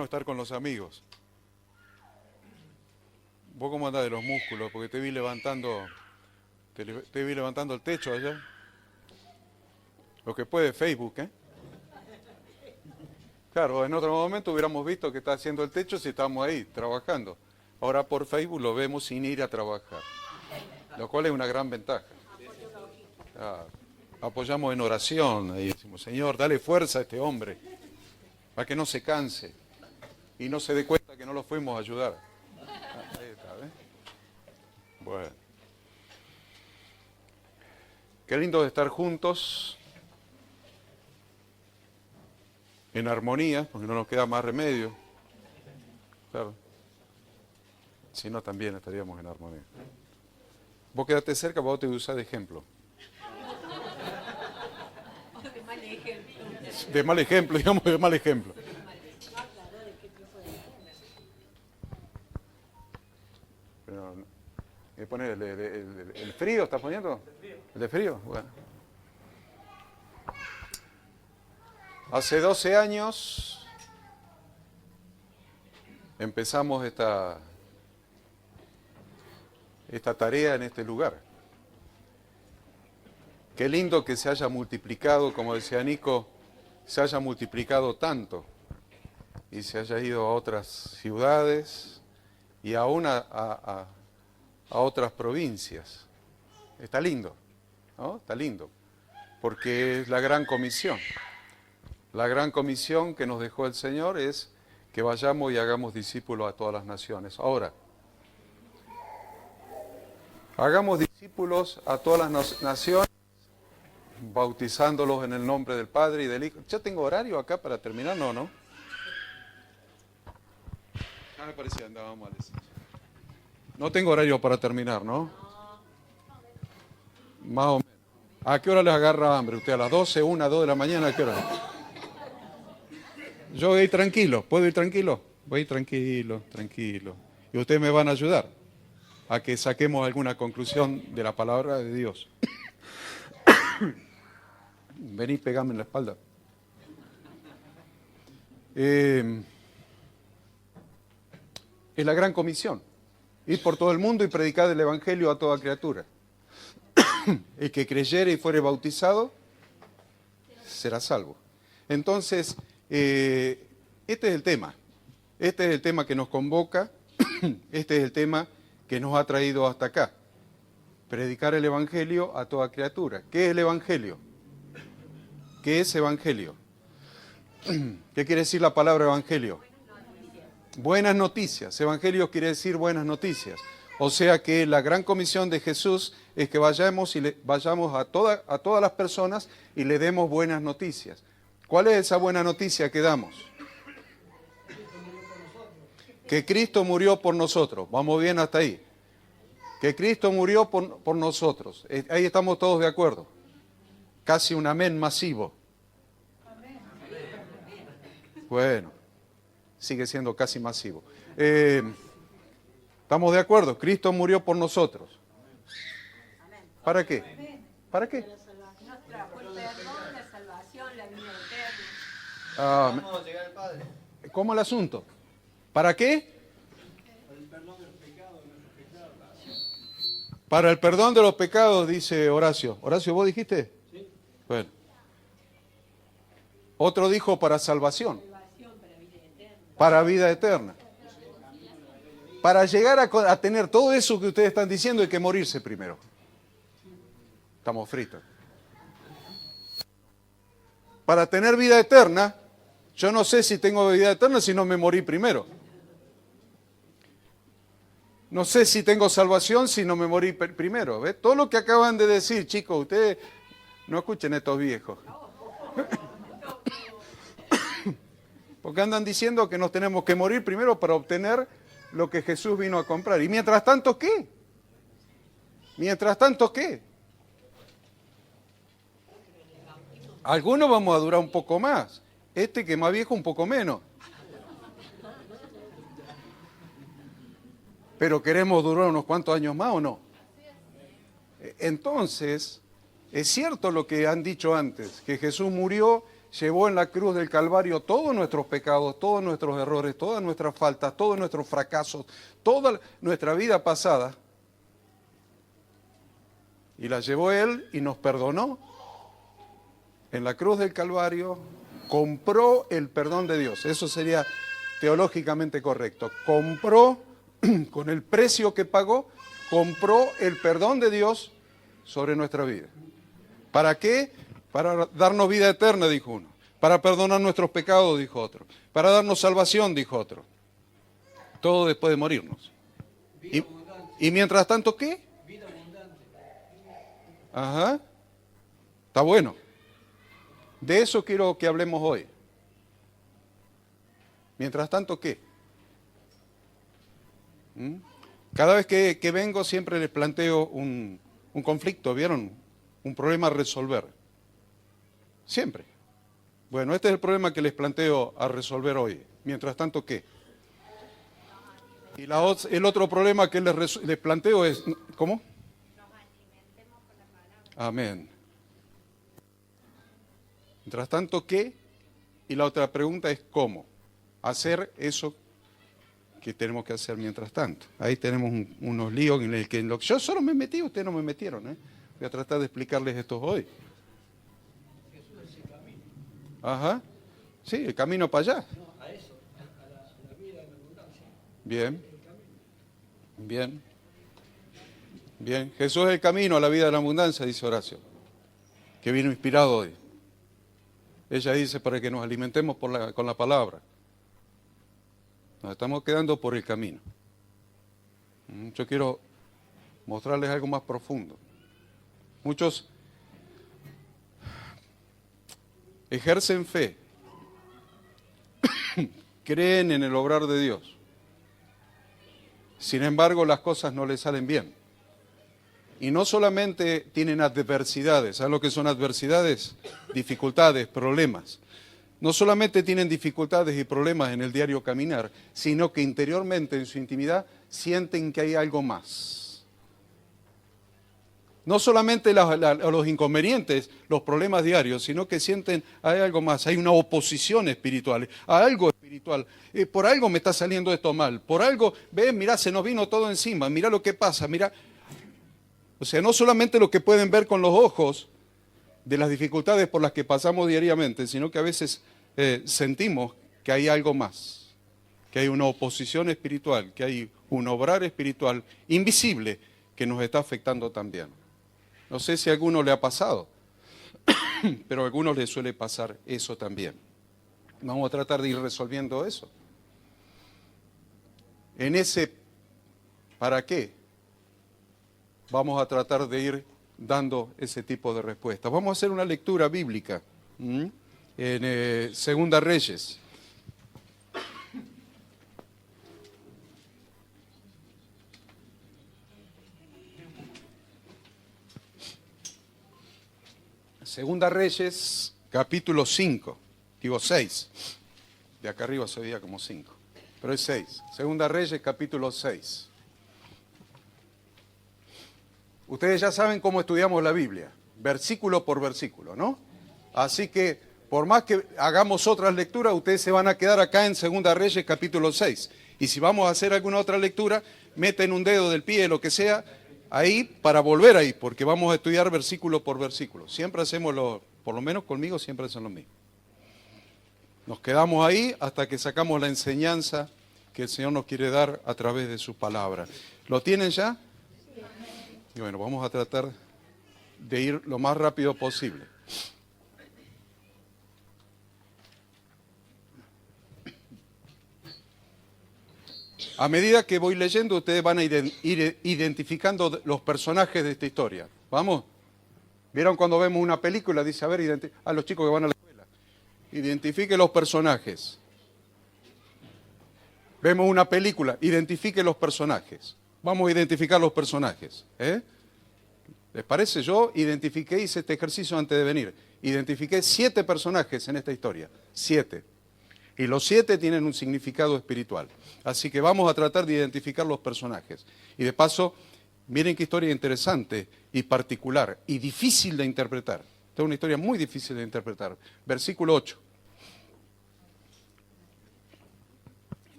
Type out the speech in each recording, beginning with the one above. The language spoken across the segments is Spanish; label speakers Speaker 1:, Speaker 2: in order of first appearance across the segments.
Speaker 1: Estar con los amigos. ¿Vos cómo andás de los músculos? Porque te vi levantando, te vi levantando el techo allá. Lo que puede Facebook, ¿eh? Claro, en otro momento hubiéramos visto que está haciendo el techo si estábamos ahí trabajando. Ahora por Facebook lo vemos sin ir a trabajar, lo cual es una gran ventaja. Ah, apoyamos en oración y decimos, Señor, dale fuerza a este hombre para que no se canse y no se dé cuenta que no lo fuimos a ayudar. Ahí está, ¿ves? Bueno. Qué lindo de estar juntos, en armonía, porque no nos queda más remedio. Claro. Si no, también estaríamos en armonía. Vos quedate cerca, vos te usás de ejemplo.
Speaker 2: De mal ejemplo.
Speaker 1: De mal ejemplo, digamos, de mal ejemplo. Pero, ¿qué pone el frío? ¿Estás poniendo? ¿El de frío? Bueno. Hace 12 años empezamos esta tarea en este lugar. Qué lindo que se haya multiplicado, como decía Nico, se haya multiplicado tanto y se haya ido a otras ciudades y aún a otras provincias. Está lindo, ¿no? Está lindo, porque es la gran comisión. La gran comisión que nos dejó el Señor es que vayamos y hagamos discípulos a todas las naciones. Ahora, hagamos discípulos a todas las naciones, bautizándolos en el nombre del Padre y del Hijo. ¿Ya tengo horario acá para terminar? No, ¿no? Ah, me parecía andaba mal. No tengo horario para terminar, ¿no? Más o menos. ¿A qué hora les agarra hambre? ¿Usted a las 12, 1, 2 de la mañana? ¿A qué hora? Yo voy a ir tranquilo. ¿Puedo ir tranquilo? Voy a ir tranquilo, tranquilo. Y ustedes me van a ayudar a que saquemos alguna conclusión de la palabra de Dios. Vení, pegame en la espalda. Es la gran comisión. Ir por todo el mundo y predicar el Evangelio a toda criatura. El que creyere y fuere bautizado será salvo. Entonces, este es el tema. Este es el tema que nos convoca. Este es el tema que nos ha traído hasta acá. Predicar el Evangelio a toda criatura. ¿Qué es el Evangelio? ¿Qué es Evangelio? ¿Qué quiere decir la palabra Evangelio? Buenas noticias. Evangelio quiere decir buenas noticias. O sea que la gran comisión de Jesús es que vayamos a todas las personas y le demos buenas noticias. ¿Cuál es esa buena noticia que damos? Que Cristo murió por nosotros. Vamos bien hasta ahí. Que Cristo murió por nosotros. Ahí estamos todos de acuerdo. Casi un amén masivo. Bueno, sigue siendo casi masivo. ¿Estamos de acuerdo? Cristo murió por nosotros. ¿Para qué? ¿Para qué?
Speaker 2: Nos trajo el perdón, la salvación, la vida eterna.
Speaker 3: Vamos a llegar al Padre.
Speaker 1: ¿Cómo el asunto? ¿Para qué? Para el perdón de los pecados, dice Horacio. Horacio, ¿vos dijiste? Sí. Bueno. Otro dijo para salvación. Para vida eterna. Para llegar a tener todo eso que ustedes están diciendo hay que morirse primero. Estamos fritos. Para tener vida eterna, yo no sé si tengo vida eterna si no me morí primero. No sé si tengo salvación si no me morí primero. ¿Ves? Todo lo que acaban de decir, chicos, ustedes no escuchen a estos viejos. Porque andan diciendo que nos tenemos que morir primero para obtener lo que Jesús vino a comprar. ¿Y mientras tanto qué? ¿Mientras tanto qué? Algunos vamos a durar un poco más. Este que es más viejo un poco menos. Pero queremos durar unos cuantos años más o no. Entonces, es cierto lo que han dicho antes, que Jesús murió llevó en la cruz del Calvario todos nuestros pecados, todos nuestros errores, todas nuestras faltas, todos nuestros fracasos, toda nuestra vida pasada. Y la llevó Él y nos perdonó. En la cruz del Calvario compró el perdón de Dios. Eso sería teológicamente correcto. Compró, con el precio que pagó, compró el perdón de Dios sobre nuestra vida. ¿Para qué? Para darnos vida eterna, dijo uno. Para perdonar nuestros pecados, dijo otro. Para darnos salvación, dijo otro. Todo después de morirnos. ¿Y mientras tanto qué?
Speaker 3: Vida abundante.
Speaker 1: Ajá. Está bueno. De eso quiero que hablemos hoy. Mientras tanto, ¿qué? Cada vez que vengo siempre les planteo un conflicto, ¿vieron? Un problema a resolver. Siempre. Bueno, este es el problema que les planteo a resolver hoy. Mientras tanto, ¿qué? Y el otro problema que les planteo es, ¿cómo? Amén. Mientras tanto, ¿qué? Y la otra pregunta es, ¿cómo? Hacer eso que tenemos que hacer mientras tanto. Ahí tenemos unos líos en el que yo solo me metí, ustedes no me metieron, ¿eh? Voy a tratar de explicarles esto hoy.
Speaker 3: Jesús es el camino.
Speaker 1: Ajá. Sí, el camino para allá.
Speaker 3: No, a eso, a la vida en abundancia.
Speaker 1: Bien. Bien. Bien. Jesús es el camino a la vida de la abundancia, dice Horacio, que vino inspirado hoy. Ella dice para que nos alimentemos con la palabra. Nos estamos quedando por el camino. Yo quiero mostrarles algo más profundo. Muchos ejercen fe, creen en el obrar de Dios. Sin embargo, las cosas no les salen bien. Y no solamente tienen adversidades, ¿sabes lo que son adversidades? Dificultades, problemas. No solamente tienen dificultades y problemas en el diario caminar, sino que interiormente, en su intimidad, sienten que hay algo más. No solamente los inconvenientes, los problemas diarios, sino que sienten hay algo más, hay una oposición espiritual, hay algo espiritual. Por algo me está saliendo esto mal, por algo, ven, mirá, se nos vino todo encima, mirá lo que pasa, mirá. O sea, no solamente lo que pueden ver con los ojos de las dificultades por las que pasamos diariamente, sino que a veces sentimos que hay algo más, que hay una oposición espiritual, que hay un obrar espiritual invisible que nos está afectando también. No sé si a alguno le ha pasado, pero a algunos les suele pasar eso también. Vamos a tratar de ir resolviendo eso. En ese ¿para qué? Vamos a tratar de ir dando ese tipo de respuestas. Vamos a hacer una lectura bíblica en Segunda Reyes. Segunda Reyes, capítulo 5, digo 6. De acá arriba se veía como 5, pero es 6. Segunda Reyes, capítulo 6. Ustedes ya saben cómo estudiamos la Biblia, versículo por versículo, ¿no? Así que, por más que hagamos otras lecturas, ustedes se van a quedar acá en Segunda Reyes, capítulo 6. Y si vamos a hacer alguna otra lectura, meten un dedo del pie, lo que sea, ahí para volver ahí, porque vamos a estudiar versículo por versículo. Siempre hacemos por lo menos conmigo siempre hacen lo mismo. Nos quedamos ahí hasta que sacamos la enseñanza que el Señor nos quiere dar a través de su palabra. ¿Lo tienen ya? Y bueno, vamos a tratar de ir lo más rápido posible. A medida que voy leyendo, ustedes van a ir identificando los personajes de esta historia. ¿Vamos? ¿Vieron cuando vemos una película? Dice, a ver, a los chicos que van a la escuela. Identifique los personajes. Vemos una película, identifique los personajes. Vamos a identificar los personajes. ¿Les parece? Yo identifiqué, hice este ejercicio antes de venir. Identifiqué 7 personajes en esta historia. 7. Y los 7 tienen un significado espiritual. Así que vamos a tratar de identificar los personajes. Y de paso, miren qué historia interesante y particular y difícil de interpretar. Esta es una historia muy difícil de interpretar. Versículo 8.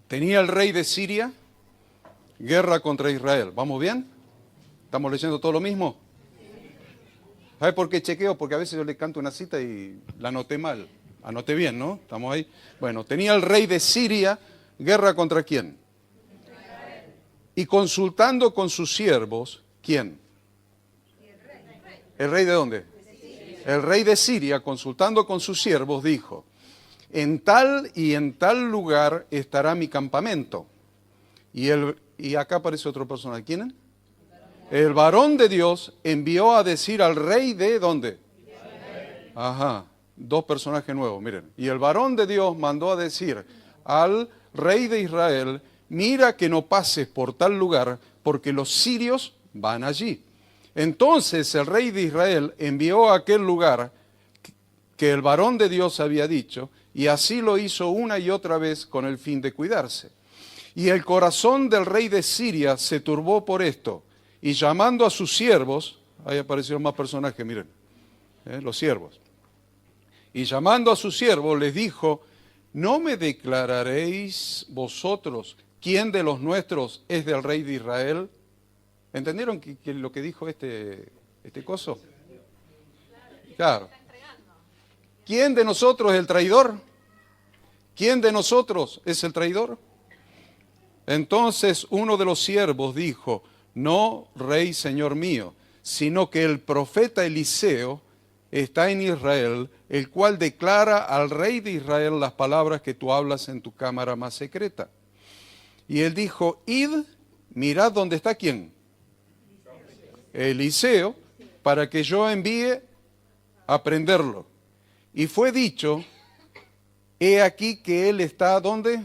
Speaker 1: Tenía el rey de Siria guerra contra Israel. ¿Vamos bien? ¿Estamos leyendo todo lo mismo? ¿Sabe por qué chequeo? Porque a veces yo le canto una cita y la anoté mal. Anoté bien, ¿no? ¿Estamos ahí? Bueno, tenía el rey de Siria guerra contra ¿quién? Y consultando con sus siervos, ¿quién? ¿El rey de dónde? El rey de Siria, consultando con sus siervos, dijo: en tal y en tal lugar estará mi campamento. Y acá aparece otro personaje. ¿Quién es? El varón de Dios envió a decir al rey de ¿dónde? Ajá, dos personajes nuevos, miren. Y el varón de Dios mandó a decir al rey de Israel: mira que no pases por tal lugar, porque los sirios van allí. Entonces el rey de Israel envió a aquel lugar que el varón de Dios había dicho, y así lo hizo una y otra vez con el fin de cuidarse. Y el corazón del rey de Siria se turbó por esto, y llamando a sus siervos, ahí aparecieron más personajes, miren, los siervos, y llamando a sus siervos les dijo: ¿no me declararéis vosotros quién de los nuestros es del rey de Israel? ¿Entendieron que lo que dijo este coso? Claro. ¿Quién de nosotros es el traidor? ¿Quién de nosotros es el traidor? Entonces uno de los siervos dijo: no, rey, señor mío, sino que el profeta Eliseo está en Israel, el cual declara al rey de Israel las palabras que tú hablas en tu cámara más secreta. Y él dijo: id, mirad dónde está ¿quién? Eliseo, para que yo envíe a prenderlo. Y fue dicho: he aquí que él está ¿dónde?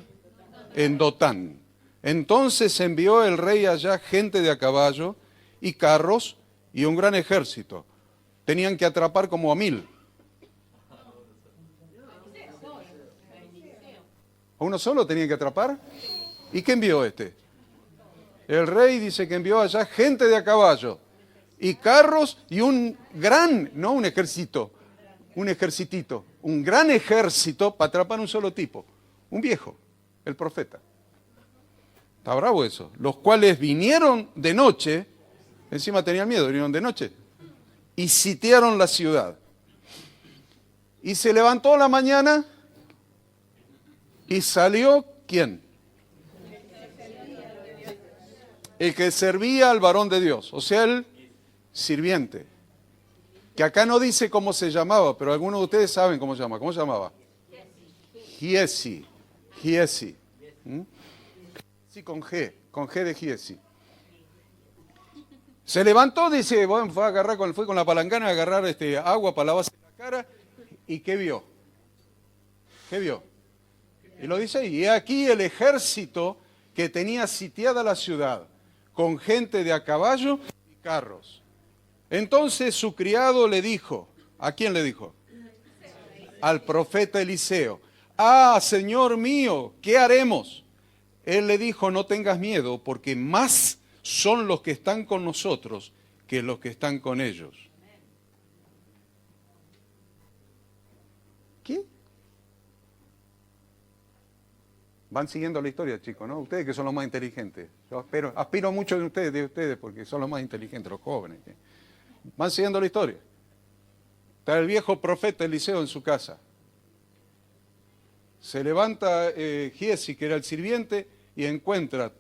Speaker 1: En Dotán. Entonces envió el rey allá gente de a caballo y carros y un gran ejército. Tenían que atrapar como a 1000. ¿A uno solo tenían que atrapar? ¿Y qué envió este? El rey dice que envió allá gente de a caballo y carros y un gran, no un ejército, un ejercitito, un gran ejército para atrapar un solo tipo, un viejo, el profeta. Está bravo eso. Los cuales vinieron de noche, encima tenían miedo, vinieron de noche, y sitiaron la ciudad. Y se levantó la mañana y salió, ¿quién? El que servía al varón de Dios, o sea, el sirviente. Que acá no dice cómo se llamaba, pero algunos de ustedes saben cómo se llama. ¿Cómo se llamaba? Giesi. Giesi. Sí, con G de Giesi. Se levantó, dice, bueno, fue con la palangana a agarrar agua para lavarse la cara. ¿Y qué vio? ¿Qué vio? Y lo dice ahí. Y aquí el ejército que tenía sitiada la ciudad, con gente de a caballo y carros. Entonces su criado le dijo, ¿a quién le dijo? Al profeta Eliseo: ah, Señor mío, ¿qué haremos? Él le dijo: no tengas miedo, porque más son los que están con nosotros que los que están con ellos. ¿Qué? Van siguiendo la historia, chicos, ¿no? Ustedes que son los más inteligentes. Yo aspiro mucho de ustedes porque son los más inteligentes, los jóvenes. Van siguiendo la historia. Está el viejo profeta Eliseo en su casa. Se levanta Giesi, que era el sirviente, y encuentra,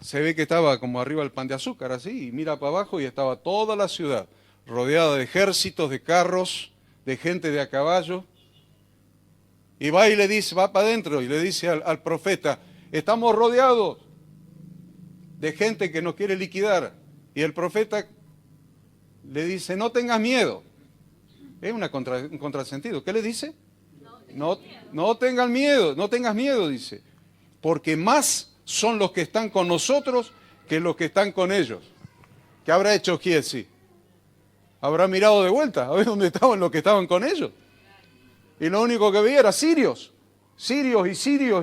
Speaker 1: se ve que estaba como arriba el pan de azúcar, así, y mira para abajo y estaba toda la ciudad, rodeada de ejércitos, de carros, de gente de a caballo. Y va y le dice, va para adentro y le dice al profeta: estamos rodeados de gente que nos quiere liquidar. Y el profeta le dice: no tengas miedo. Es un contrasentido. ¿Qué le dice? No tengas miedo, dice. Porque más son los que están con nosotros que los que están con ellos. ¿Qué habrá hecho Giesi? Habrá mirado de vuelta a ver dónde estaban los que estaban con ellos. Y lo único que veía era sirios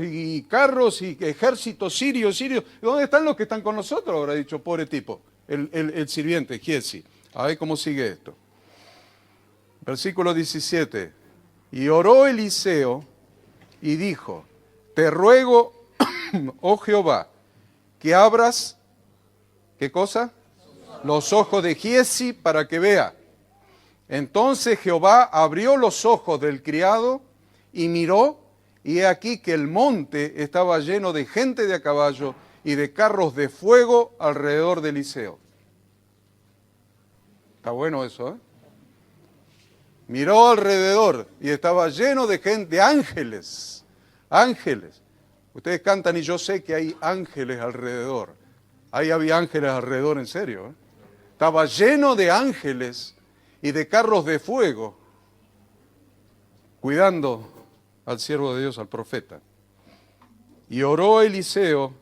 Speaker 1: y carros y ejércitos sirios. ¿Dónde están los que están con nosotros? Habrá dicho, pobre tipo, el sirviente Giesi. A ver cómo sigue esto. Versículo 17. Y oró Eliseo y dijo, te ruego, oh Jehová, que abras, ¿qué cosa? Los ojos de Giezi para que vea. Entonces Jehová abrió los ojos del criado y miró, y he aquí que el monte estaba lleno de gente de a caballo y de carros de fuego alrededor de Eliseo. Está bueno eso, ¿eh? Miró alrededor y estaba lleno de gente, de ángeles, ángeles. Ustedes cantan y yo sé que hay ángeles alrededor. Ahí había ángeles alrededor, en serio, ¿eh? Estaba lleno de ángeles y de carros de fuego, cuidando al siervo de Dios, al profeta. Y oró Eliseo,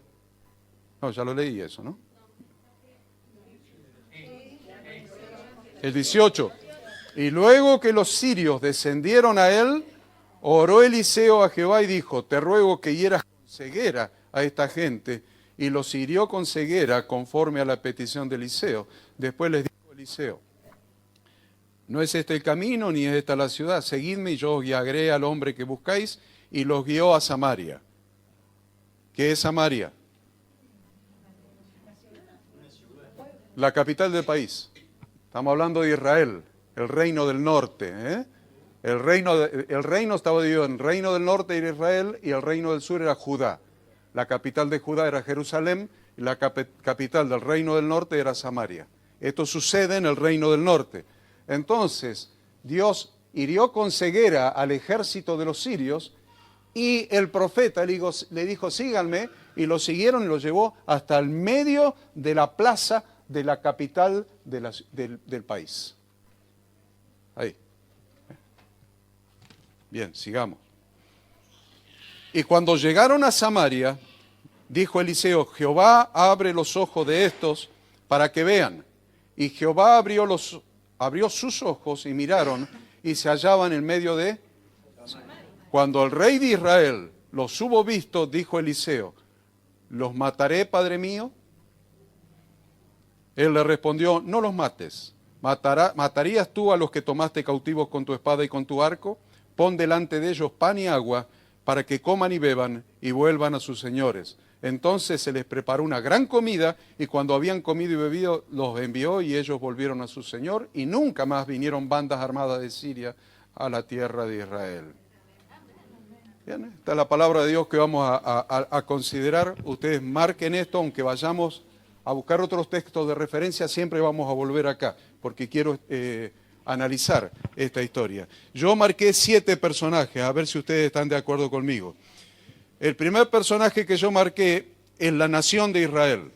Speaker 1: no, ya lo leí eso, ¿no? El 18. Y luego que los sirios descendieron a él, oró Eliseo a Jehová y dijo, te ruego que hieras con ceguera a esta gente. Y los hirió con ceguera conforme a la petición de Eliseo. Después les dijo Eliseo, no es este el camino, ni es esta la ciudad. Seguidme y yo os guiaré al hombre que buscáis. Y los guió a Samaria. ¿Qué es Samaria? La capital del país. Estamos hablando de Israel, el reino del norte. El reino estaba dividido en el reino del norte era Israel y el reino del sur era Judá. La capital de Judá era Jerusalén y la capital del reino del norte era Samaria. Esto sucede en el reino del norte. Entonces, Dios hirió con ceguera al ejército de los sirios y el profeta le dijo, síganme, y lo siguieron y lo llevó hasta el medio de la plaza de la capital del país. Ahí. Bien, sigamos. Y cuando llegaron a Samaria, dijo Eliseo, Jehová abre los ojos de estos para que vean. Y Jehová abrió sus ojos y miraron y se hallaban en medio de... Cuando el rey de Israel los hubo visto, dijo Eliseo, ¿los mataré, padre mío? Él le respondió, no los mates. ¿Matarías tú a los que tomaste cautivos con tu espada y con tu arco? Pon delante de ellos pan y agua para que coman y beban y vuelvan a sus señores. Entonces se les preparó una gran comida y cuando habían comido y bebido los envió y ellos volvieron a su señor y nunca más vinieron bandas armadas de Siria a la tierra de Israel. Bien, esta es la palabra de Dios que vamos a considerar. Ustedes marquen esto, aunque vayamos a buscar otros textos de referencia, siempre vamos a volver acá, porque quiero analizar esta historia. Yo marqué 7 personajes, a ver si ustedes están de acuerdo conmigo. El primer personaje que yo marqué es la nación de Israel,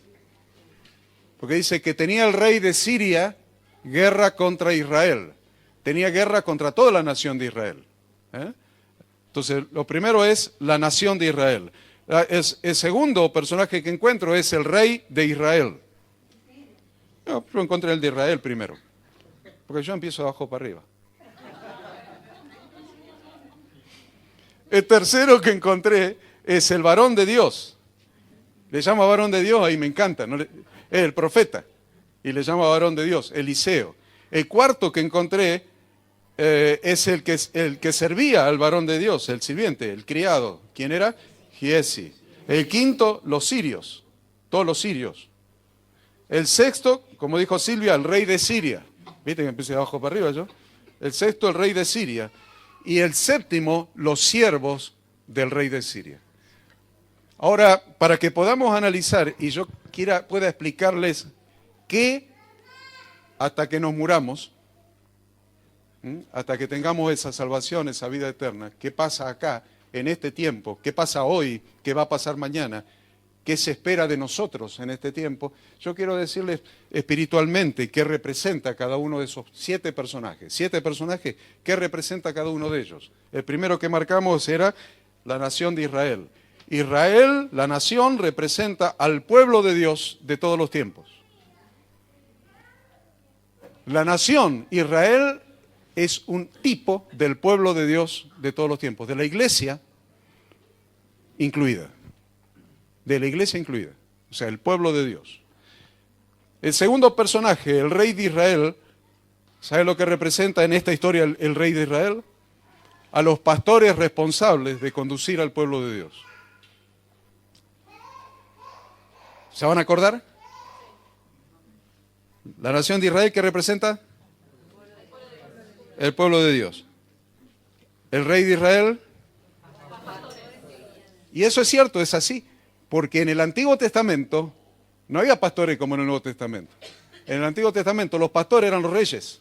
Speaker 1: porque dice que tenía el rey de Siria guerra contra Israel, tenía guerra contra toda la nación de Israel. Entonces, lo primero es la nación de Israel. El segundo personaje que encuentro es el rey de Israel. Yo encontré el de Israel primero, porque yo empiezo de abajo para arriba. El tercero que encontré es el varón de Dios. Le llama varón de Dios, ahí me encanta, ¿no? Es el profeta, y le llama varón de Dios, Eliseo. El cuarto que encontré es el que servía al varón de Dios, el sirviente, el criado. ¿Quién era? Giezi. El quinto, los sirios, todos los sirios. El sexto, como dijo Silvia, el rey de Siria. ¿Viste que empecé de abajo para arriba yo? El sexto, el rey de Siria. Y el séptimo, los siervos del rey de Siria. Ahora, para que podamos analizar y yo pueda explicarles qué, hasta que nos muramos, hasta que tengamos esa salvación, esa vida eterna, qué pasa acá, en este tiempo, qué pasa hoy, qué va a pasar mañana, qué se espera de nosotros en este tiempo, yo quiero decirles espiritualmente qué representa cada uno de esos 7 personajes. 7 personajes, ¿qué representa cada uno de ellos? El primero que marcamos era la nación de Israel. Israel, la nación, representa al pueblo de Dios de todos los tiempos. La nación, Israel, es un tipo del pueblo de Dios de todos los tiempos, de la iglesia incluida. De la iglesia incluida, o sea, el pueblo de Dios. El segundo personaje, el rey de Israel, ¿Sabe lo que representa en esta historia el rey de Israel? A los pastores responsables de conducir al pueblo de Dios. ¿Se van a acordar? La nación de Israel, ¿qué representa? El pueblo de Dios. El rey de Israel. Y eso es cierto, es así. Porque en el Antiguo Testamento no había pastores como en el Nuevo Testamento. En el Antiguo Testamento los pastores eran los reyes.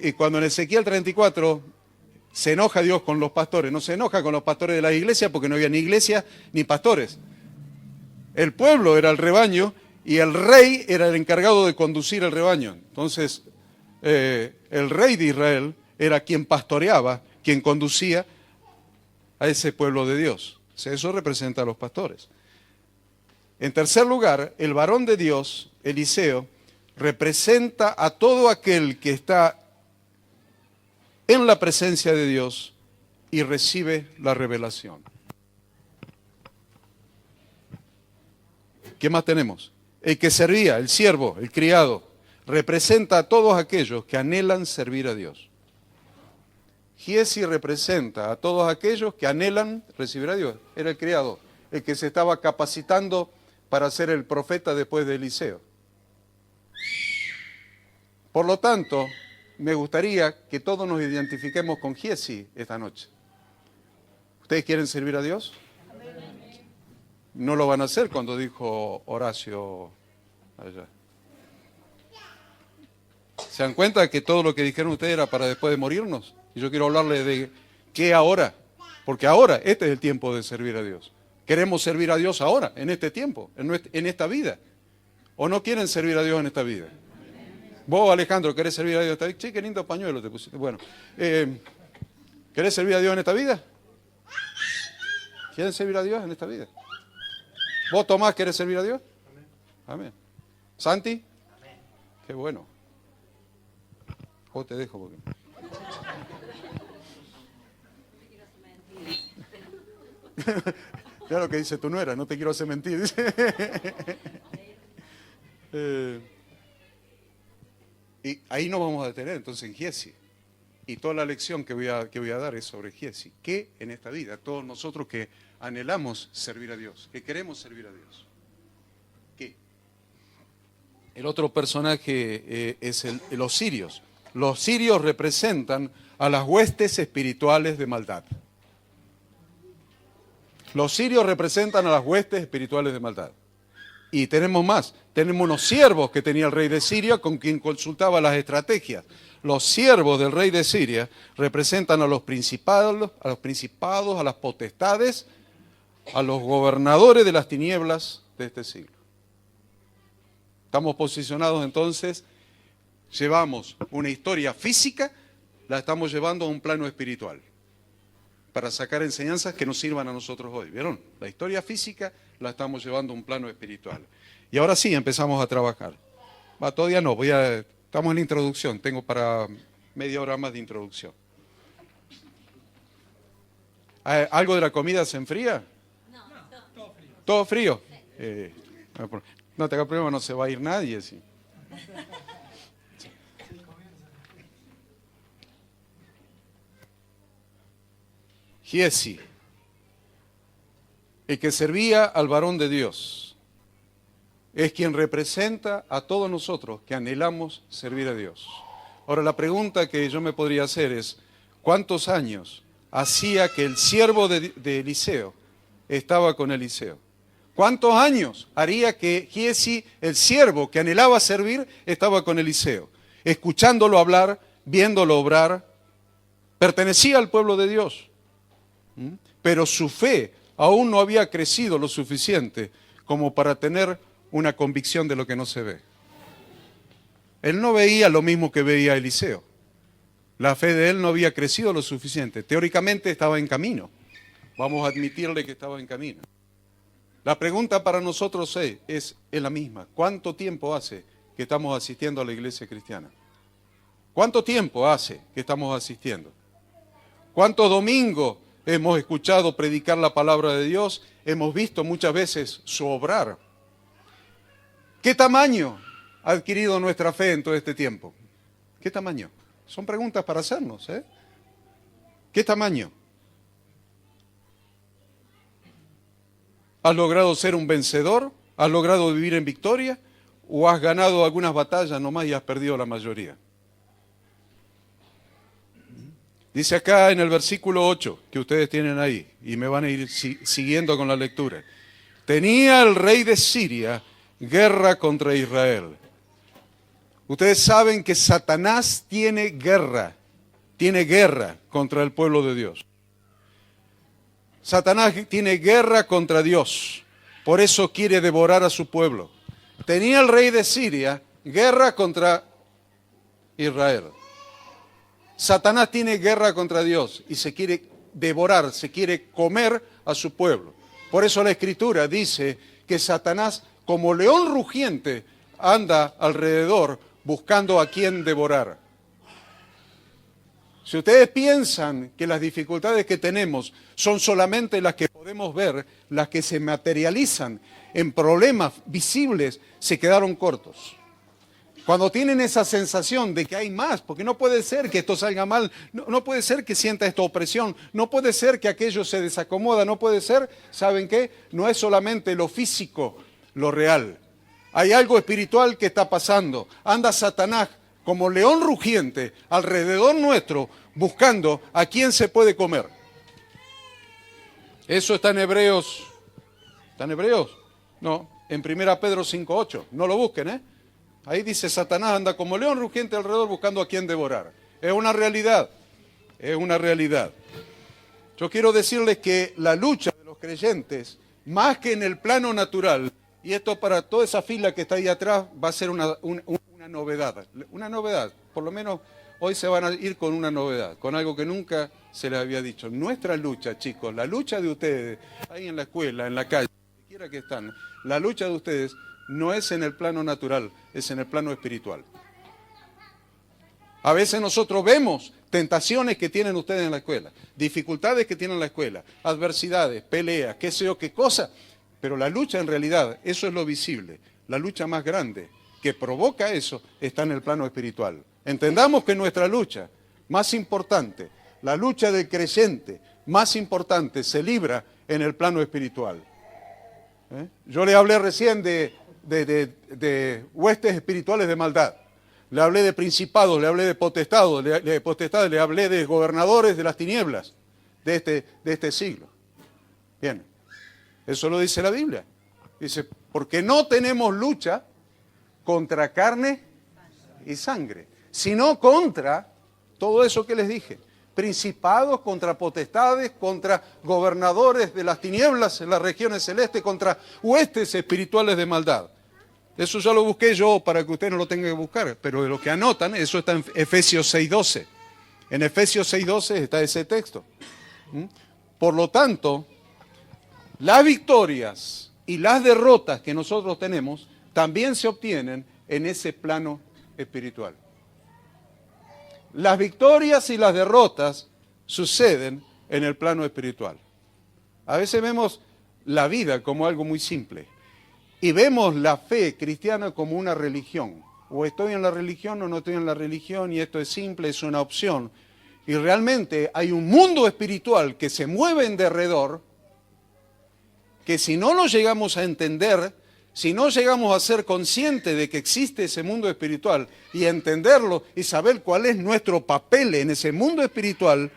Speaker 1: Y cuando en Ezequiel 34 se enoja Dios con los pastores, no se enoja con los pastores de la iglesia porque no había ni iglesia ni pastores. El pueblo era el rebaño y el rey era el encargado de conducir el rebaño. Entonces, el rey de Israel era quien pastoreaba, quien conducía a ese pueblo de Dios. O sea, eso representa a los pastores. En tercer lugar, el varón de Dios, Eliseo, representa a todo aquel que está en la presencia de Dios y recibe la revelación. ¿Qué más tenemos? El que servía, el siervo, el criado, representa a todos aquellos que anhelan servir a Dios. Giezi representa a todos aquellos que anhelan recibir a Dios. Era el criado, el que se estaba capacitando para ser el profeta después de Eliseo. Por lo tanto, me gustaría que todos nos identifiquemos con Giezi esta noche. ¿Ustedes quieren servir a Dios? No lo van a hacer cuando dijo Horacio allá. ¿Se dan cuenta que todo lo que dijeron ustedes era para después de morirnos? Y yo quiero hablarles de qué ahora, porque ahora este es el tiempo de servir a Dios. Queremos servir a Dios ahora, en este tiempo, en esta vida. ¿O no quieren servir a Dios en esta vida? Vos, Alejandro, ¿querés servir a Dios en esta vida? Sí, qué lindo pañuelo te pusiste. Bueno, ¿querés servir a Dios en esta vida? ¿Quieren servir a Dios en esta vida? ¿Vos, Tomás, querés servir a Dios? Amén. ¿Santi? Amén. Qué bueno. Vos te dejo porque... Mira lo que dice tu nuera, no te quiero hacer mentir. Y ahí nos vamos a detener entonces en Giezi. Y toda la lección que voy a dar es sobre Giezi. ¿Qué en esta vida? Todos nosotros que anhelamos servir a Dios, que queremos servir a Dios. ¿Qué? El otro personaje es los sirios. Los sirios representan a las huestes espirituales de maldad. Los sirios representan a las huestes espirituales de maldad. Y tenemos más. Tenemos unos siervos que tenía el rey de Siria con quien consultaba las estrategias. Los siervos del rey de Siria representan a los principados, a las potestades, a los gobernadores de las tinieblas de este siglo. Estamos posicionados entonces, llevamos una historia física, la estamos llevando a un plano espiritual, para sacar enseñanzas que nos sirvan a nosotros hoy. ¿Vieron? La historia física la estamos llevando a un plano espiritual. Y ahora sí empezamos a trabajar. Todavía no, estamos en la introducción, tengo para media hora más de introducción. ¿Algo de la comida se enfría?
Speaker 2: No,
Speaker 3: Todo frío.
Speaker 1: ¿Todo frío? No te hagas problema, no se va a ir nadie. Sí. Giezi, el que servía al varón de Dios, es quien representa a todos nosotros que anhelamos servir a Dios. Ahora, la pregunta que yo me podría hacer es, ¿cuántos años hacía que el siervo de Eliseo estaba con Eliseo? ¿Cuántos años haría que Giezi, el siervo que anhelaba servir, estaba con Eliseo? Escuchándolo hablar, viéndolo obrar, pertenecía al pueblo de Dios. Pero su fe aún no había crecido lo suficiente como para tener una convicción de lo que no se ve. Él no veía lo mismo que veía Eliseo. La fe de él no había crecido lo suficiente. Teóricamente estaba en camino. Vamos a admitirle que estaba en camino. La pregunta para nosotros es la misma. ¿Cuánto tiempo hace que estamos asistiendo a la iglesia cristiana? ¿Cuánto tiempo hace que estamos asistiendo? ¿Cuántos domingos hemos escuchado predicar la palabra de Dios? Hemos visto muchas veces su obrar. ¿Qué tamaño ha adquirido nuestra fe en todo este tiempo? ¿Qué tamaño? Son preguntas para hacernos, ¿eh? ¿Qué tamaño? ¿Has logrado ser un vencedor? ¿Has logrado vivir en victoria? ¿O has ganado algunas batallas nomás y has perdido la mayoría? Dice acá en el versículo 8, que ustedes tienen ahí, y me van a ir siguiendo con la lectura. Tenía el rey de Siria guerra contra Israel. Ustedes saben que Satanás tiene guerra contra el pueblo de Dios. Satanás tiene guerra contra Dios, por eso quiere devorar a su pueblo. Tenía el rey de Siria guerra contra Israel. Satanás tiene guerra contra Dios y se quiere devorar, se quiere comer a su pueblo. Por eso la Escritura dice que Satanás, como león rugiente, anda alrededor buscando a quien devorar. Si ustedes piensan que las dificultades que tenemos son solamente las que podemos ver, las que se materializan en problemas visibles, se quedaron cortos. Cuando tienen esa sensación de que hay más, porque no puede ser que esto salga mal, no puede ser que sienta esta opresión, no puede ser que aquello se desacomoda, no puede ser, ¿saben qué? No es solamente lo físico, lo real. Hay algo espiritual que está pasando. Anda Satanás como león rugiente alrededor nuestro, buscando a quién se puede comer. Eso está en Hebreos. ¿Está en Hebreos? No, en 1 Pedro 5:8. No lo busquen, ¿eh? Ahí dice, Satanás anda como león rugiente alrededor buscando a quién devorar. Es una realidad, es una realidad. Yo quiero decirles que la lucha de los creyentes, más que en el plano natural, y esto para toda esa fila que está ahí atrás, va a ser una novedad. Una novedad, por lo menos hoy se van a ir con una novedad, con algo que nunca se les había dicho. Nuestra lucha, chicos, la lucha de ustedes, ahí en la escuela, en la calle, donde quiera que están, la lucha de ustedes no es en el plano natural, es en el plano espiritual. A veces nosotros vemos tentaciones que tienen ustedes en la escuela, dificultades que tienen en la escuela, adversidades, peleas, qué sé yo, qué cosa, pero la lucha en realidad, eso es lo visible. La lucha más grande que provoca eso está en el plano espiritual. Entendamos que nuestra lucha más importante, la lucha del creyente más importante, se libra en el plano espiritual. Yo le hablé recién de huestes espirituales de maldad. Le hablé de principados, le hablé de potestados, le hablé de gobernadores de las tinieblas de este siglo. Bien, eso lo dice la Biblia. Dice, porque no tenemos lucha contra carne y sangre, sino contra todo eso que les dije. Principados, contra potestades, contra gobernadores de las tinieblas en las regiones celestes, contra huestes espirituales de maldad. Eso ya lo busqué yo para que usted no lo tenga que buscar, pero de lo que anotan, eso está en Efesios 6:12. En Efesios 6:12 está ese texto. Por lo tanto, las victorias y las derrotas que nosotros tenemos también se obtienen en ese plano espiritual. Las victorias y las derrotas suceden en el plano espiritual. A veces vemos la vida como algo muy simple y vemos la fe cristiana como una religión. O estoy en la religión o no estoy en la religión y esto es simple, es una opción. Y realmente hay un mundo espiritual que se mueve en derredor que si no lo llegamos a entender, si no llegamos a ser conscientes de que existe ese mundo espiritual y entenderlo y saber cuál es nuestro papel en ese mundo espiritual,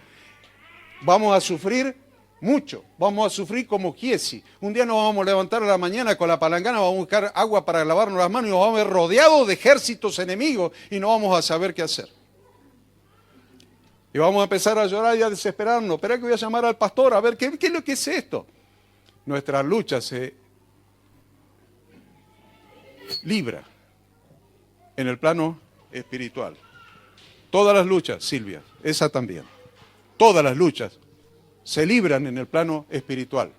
Speaker 1: vamos a sufrir mucho, vamos a sufrir como Giesi. Un día nos vamos a levantar a la mañana con la palangana, vamos a buscar agua para lavarnos las manos y nos vamos a ver rodeados de ejércitos enemigos y no vamos a saber qué hacer. Y vamos a empezar a llorar y a desesperarnos. Espera que voy a llamar al pastor a ver qué es lo que es esto. Nuestra lucha se libra en el plano espiritual. Todas las luchas, Silvia, esa también. Todas las luchas se libran en el plano espiritual.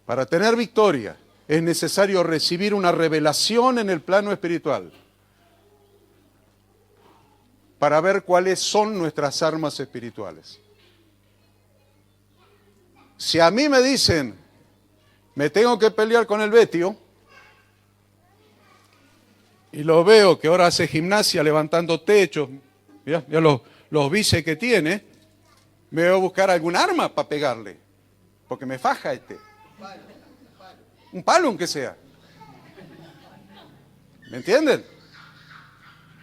Speaker 1: Para tener victoria es necesario recibir una revelación en el plano espiritual para ver cuáles son nuestras armas espirituales. Si a mí me dicen, me tengo que pelear con el Betio, y lo veo que ahora hace gimnasia levantando techos, mirá los bíceps que tiene, me voy a buscar algún arma para pegarle, porque me faja este. Un palo aunque sea. ¿Me entienden?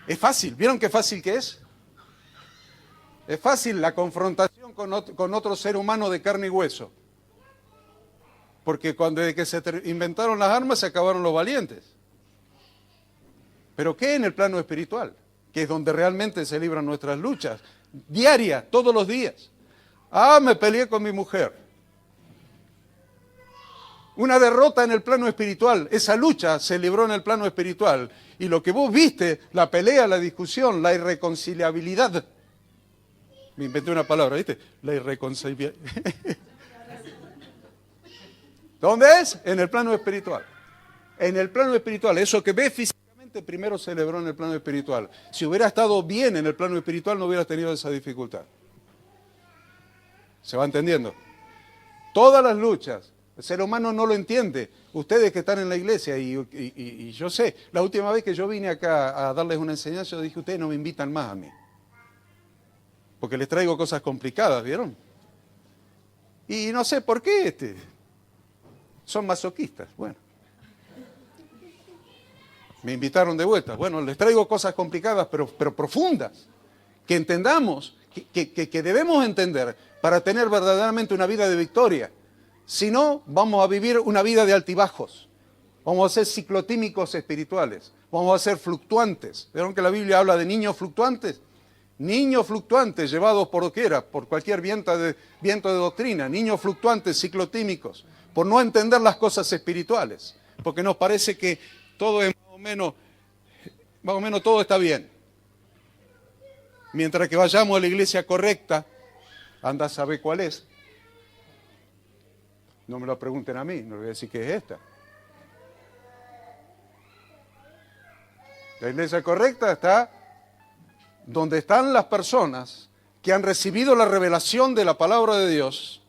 Speaker 1: Es fácil, ¿vieron qué fácil que es? Es fácil la confrontación con otro ser humano de carne y hueso. Porque desde que se inventaron las armas se acabaron los valientes. Pero ¿qué en el plano espiritual? Que es donde realmente se libran nuestras luchas, diarias, todos los días. Me peleé con mi mujer. Una derrota en el plano espiritual, esa lucha se libró en el plano espiritual. Y lo que vos viste, la pelea, la discusión, la irreconciliabilidad. Me inventé una palabra, ¿viste? La irreconciliabilidad. ¿Dónde es? En el plano espiritual. En el plano espiritual. Eso que ves físicamente primero se celebró en el plano espiritual. Si hubiera estado bien en el plano espiritual no hubiera tenido esa dificultad. ¿Se va entendiendo? Todas las luchas, el ser humano no lo entiende. Ustedes que están en la iglesia y yo sé, la última vez que yo vine acá a darles una enseñanza, yo dije, ustedes no me invitan más a mí. Porque les traigo cosas complicadas, ¿vieron? Y no sé por qué son masoquistas. Bueno. Me invitaron de vuelta. Bueno, les traigo cosas complicadas, pero profundas. Que entendamos, que debemos entender para tener verdaderamente una vida de victoria. Si no, vamos a vivir una vida de altibajos. Vamos a ser ciclotímicos espirituales. Vamos a ser fluctuantes. ¿Vieron que la Biblia habla de niños fluctuantes? Niños fluctuantes llevados por doquiera, por cualquier viento de doctrina. Niños fluctuantes, ciclotímicos, por no entender las cosas espirituales. Porque nos parece que todo es más o menos todo está bien. Mientras que vayamos a la iglesia correcta, anda a saber cuál es. No me lo pregunten a mí, no les voy a decir qué es esta. La iglesia correcta está donde están las personas que han recibido la revelación de la palabra de Dios,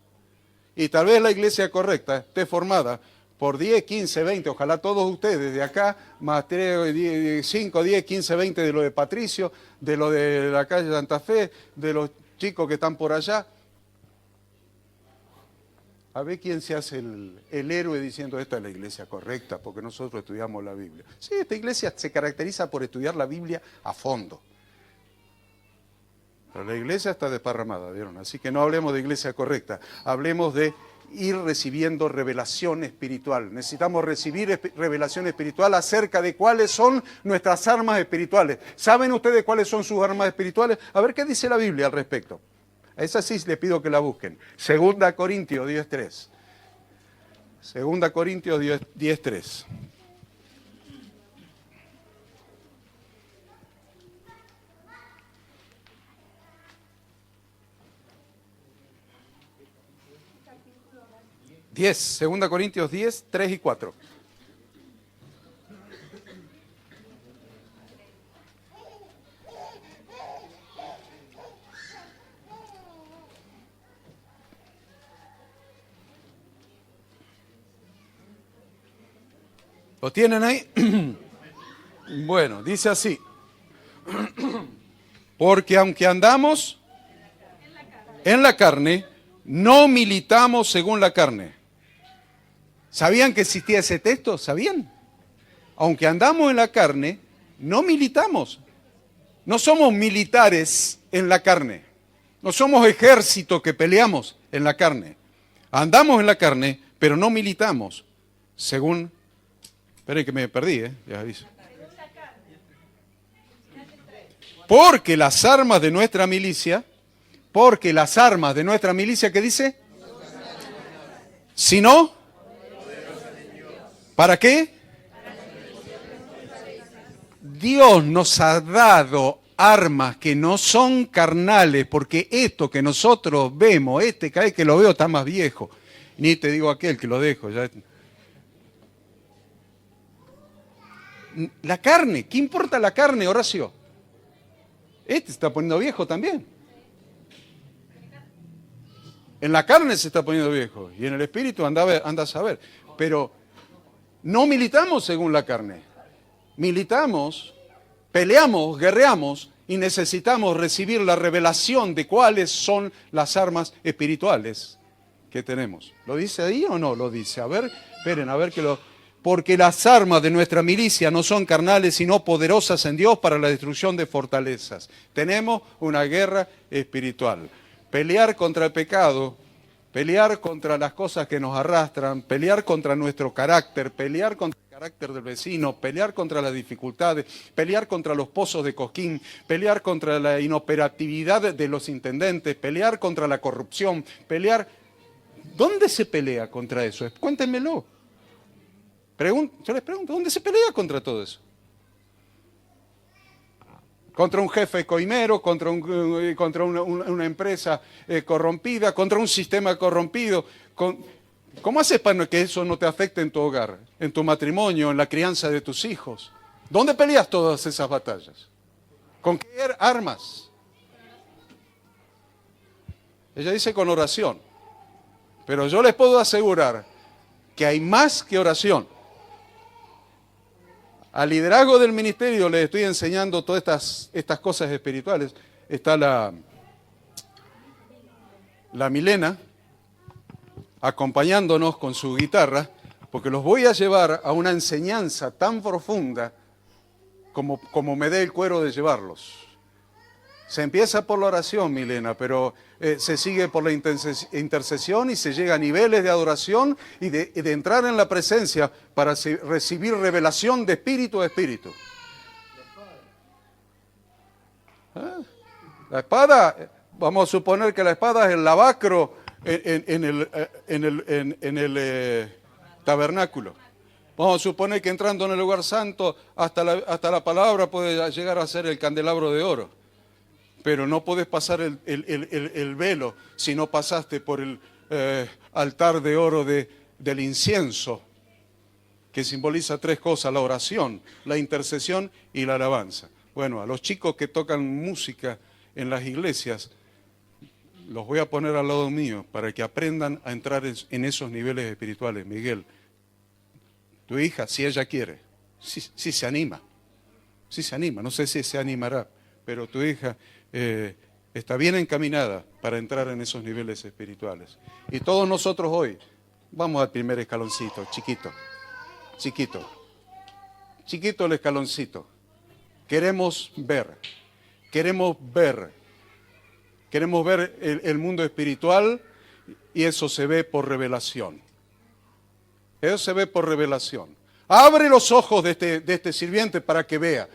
Speaker 1: y tal vez la iglesia correcta esté formada por 10, 15, 20, ojalá todos ustedes de acá, más 5, 10, 15, 20 de lo de Patricio, de lo de la calle Santa Fe, de los chicos que están por allá. A ver quién se hace el héroe diciendo esta es la iglesia correcta, porque nosotros estudiamos la Biblia. Sí, esta iglesia se caracteriza por estudiar la Biblia a fondo. Pero la iglesia está desparramada, ¿vieron? Así que no hablemos de iglesia correcta, hablemos de ir recibiendo revelación espiritual. Necesitamos recibir revelación espiritual acerca de cuáles son nuestras armas espirituales. ¿Saben ustedes cuáles son sus armas espirituales? A ver qué dice la Biblia al respecto. A esa sí les pido que la busquen. 2 Corintios 10:3. 2 Corintios 10:3. Segunda Corintios 10, 3 y 4. ¿Lo tienen ahí? Bueno, dice así. Porque aunque andamos en la carne, no militamos según la carne. ¿Sabían que existía ese texto? ¿Sabían? Aunque andamos en la carne, no militamos. No somos militares en la carne. No somos ejército que peleamos en la carne. Andamos en la carne, pero no militamos según... Esperen que me perdí, ya aviso. Porque las armas de nuestra milicia, ¿qué dice? Si no, ¿para qué? Dios nos ha dado armas que no son carnales, porque esto que nosotros vemos, cada vez que lo veo está más viejo. Ni te digo aquel que lo dejo. Ya. La carne, ¿qué importa la carne, Horacio? Este se está poniendo viejo también. En la carne se está poniendo viejo y en el espíritu anda a saber. Pero no militamos según la carne. militamos, peleamos, guerreamos y necesitamos recibir la revelación de cuáles son las armas espirituales que tenemos. ¿Lo dice ahí o no lo dice? A ver, esperen, a ver que lo... Porque las armas de nuestra milicia no son carnales, sino poderosas en Dios para la destrucción de fortalezas. Tenemos una guerra espiritual. Pelear contra el pecado, pelear contra las cosas que nos arrastran, pelear contra nuestro carácter, pelear contra el carácter del vecino, pelear contra las dificultades, pelear contra los pozos de Cosquín, pelear contra la inoperatividad de los intendentes, pelear contra la corrupción, pelear... ¿Dónde se pelea contra eso? Cuéntenmelo. Yo les pregunto, ¿dónde se pelea contra todo eso? Contra un jefe coimero, contra una empresa corrompida, contra un sistema corrompido. ¿Cómo haces para que eso no te afecte en tu hogar, en tu matrimonio, en la crianza de tus hijos? ¿Dónde peleas todas esas batallas? ¿Con qué armas? Ella dice con oración. Pero yo les puedo asegurar que hay más que oración. Al liderazgo del ministerio les estoy enseñando todas estas cosas espirituales. Está la Milena acompañándonos con su guitarra, porque los voy a llevar a una enseñanza tan profunda como me dé el cuero de llevarlos. Se empieza por la oración, Milena, pero se sigue por la intercesión y se llega a niveles de adoración y de entrar en la presencia para recibir revelación de espíritu a espíritu. La espada, vamos a suponer que la espada es el lavacro en el tabernáculo. Vamos a suponer que entrando en el lugar santo hasta la palabra puede llegar a ser el candelabro de oro. Pero no podés pasar el velo si no pasaste por el altar de oro del incienso, que simboliza tres cosas: la oración, la intercesión y la alabanza. Bueno, a los chicos que tocan música en las iglesias, los voy a poner al lado mío para que aprendan a entrar en esos niveles espirituales. Miguel, tu hija, si ella quiere, si se anima, no sé si se animará, pero tu hija... está bien encaminada para entrar en esos niveles espirituales. Y todos nosotros hoy vamos al primer escaloncito, chiquito el escaloncito. Queremos ver el mundo espiritual, y eso se ve por revelación. Abre los ojos de este sirviente para que vea.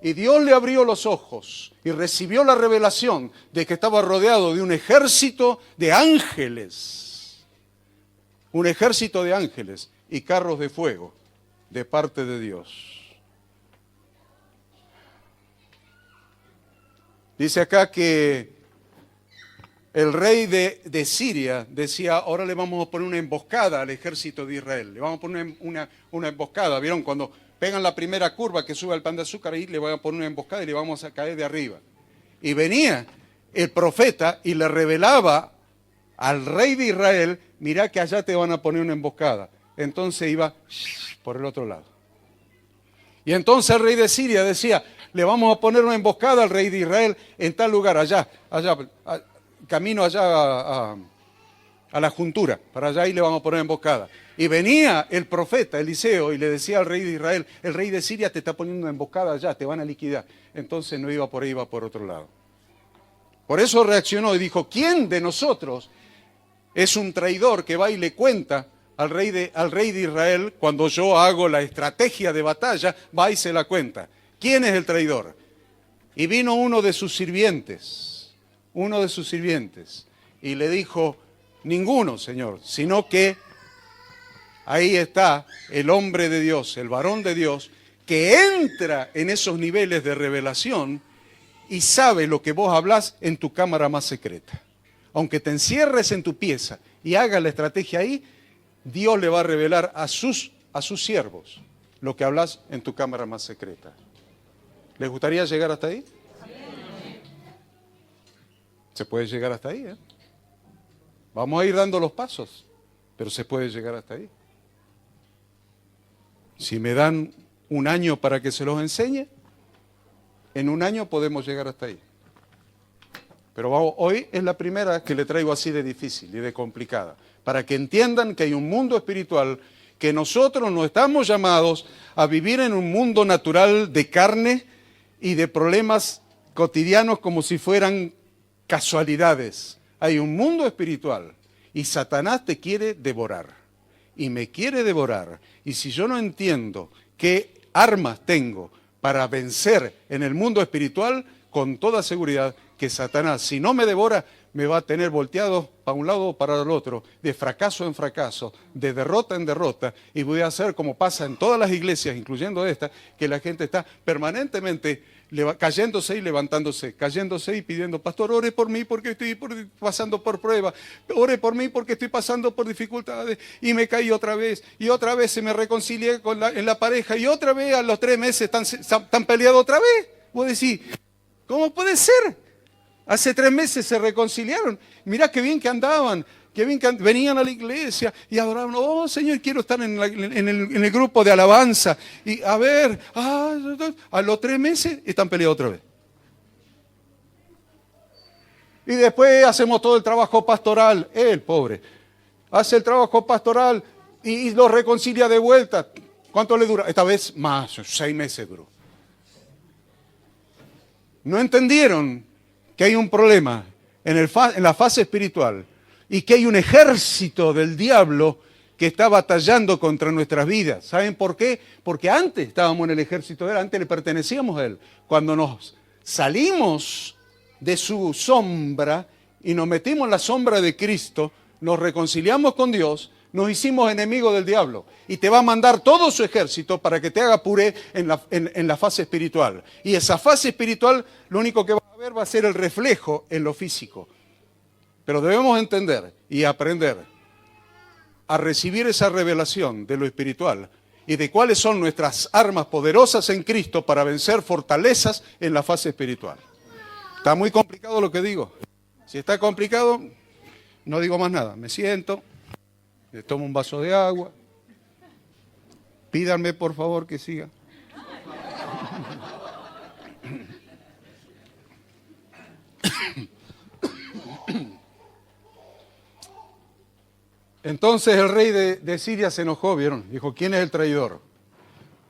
Speaker 1: Y Dios le abrió los ojos y recibió la revelación de que estaba rodeado de un ejército de ángeles. Un ejército de ángeles y carros de fuego de parte de Dios. Dice acá que el rey de Siria decía: ahora le vamos a poner una emboscada al ejército de Israel. Le vamos a poner una emboscada. ¿Vieron? Cuando pegan la primera curva que sube al pan de azúcar, ahí le van a poner una emboscada y le vamos a caer de arriba. Y venía el profeta y le revelaba al rey de Israel: mirá que allá te van a poner una emboscada. Entonces iba por el otro lado. Y entonces el rey de Siria decía: le vamos a poner una emboscada al rey de Israel en tal lugar, allá, camino allá a la juntura, para allá, y le vamos a poner emboscada. Y venía el profeta Eliseo y le decía al rey de Israel: el rey de Siria te está poniendo una emboscada allá, te van a liquidar. Entonces no iba por ahí, iba por otro lado. Por eso reaccionó y dijo: ¿quién de nosotros es un traidor que va y le cuenta al rey de Israel cuando yo hago la estrategia de batalla? Va y se la cuenta. ¿Quién es el traidor? Y vino uno de sus sirvientes, y le dijo: ninguno, Señor, sino que ahí está el hombre de Dios, el varón de Dios, que entra en esos niveles de revelación y sabe lo que vos hablás en tu cámara más secreta. Aunque te encierres en tu pieza y hagas la estrategia ahí, Dios le va a revelar a sus siervos lo que hablas en tu cámara más secreta. ¿Les gustaría llegar hasta ahí? Se puede llegar hasta ahí, ¿eh? Vamos a ir dando los pasos, pero se puede llegar hasta ahí. Si me dan un año para que se los enseñe, en un año podemos llegar hasta ahí. Pero hoy es la primera que le traigo así de difícil y de complicada, para que entiendan que hay un mundo espiritual, que nosotros no estamos llamados a vivir en un mundo natural de carne y de problemas cotidianos como si fueran casualidades. Hay un mundo espiritual y Satanás te quiere devorar y me quiere devorar. Y si yo no entiendo qué armas tengo para vencer en el mundo espiritual, con toda seguridad que Satanás, si no me devora, me va a tener volteado para un lado o para el otro, de fracaso en fracaso, de derrota en derrota, y voy a hacer como pasa en todas las iglesias, incluyendo esta, que la gente está permanentemente cayéndose y levantándose, cayéndose y pidiendo, pastor, ore por mí porque estoy pasando por prueba, ore por mí porque estoy pasando por dificultades, y me caí otra vez, y otra vez se me reconcilié en la pareja, y otra vez a los 3 meses están peleados otra vez. Vos decís, ¿cómo puede ser? Hace 3 meses se reconciliaron. Mirá qué bien que andaban, qué bien que venían a la iglesia y adoraban. Oh, Señor, quiero estar en el grupo de alabanza. Y a ver, a los 3 meses están peleados otra vez. Y después hacemos todo el trabajo pastoral. El pobre hace el trabajo pastoral y lo reconcilia de vuelta. ¿Cuánto le dura? Esta vez más, 6 meses duró. No entendieron que hay un problema en la fase espiritual y que hay un ejército del diablo que está batallando contra nuestras vidas. ¿Saben por qué? Porque antes estábamos en el ejército de él, antes le pertenecíamos a él. Cuando nos salimos de su sombra y nos metimos en la sombra de Cristo, nos reconciliamos con Dios, nos hicimos enemigos del diablo y te va a mandar todo su ejército para que te haga puré en la fase espiritual. Y esa fase espiritual lo único que va a ver va a ser el reflejo en lo físico. Pero debemos entender y aprender a recibir esa revelación de lo espiritual y de cuáles son nuestras armas poderosas en Cristo para vencer fortalezas en la fase espiritual. Está muy complicado lo que digo. Si está complicado, no digo más nada. Me siento. Le tomo un vaso de agua. Pídanme, por favor, que siga. Entonces el rey de Siria se enojó, ¿vieron? Dijo, ¿quién es el traidor?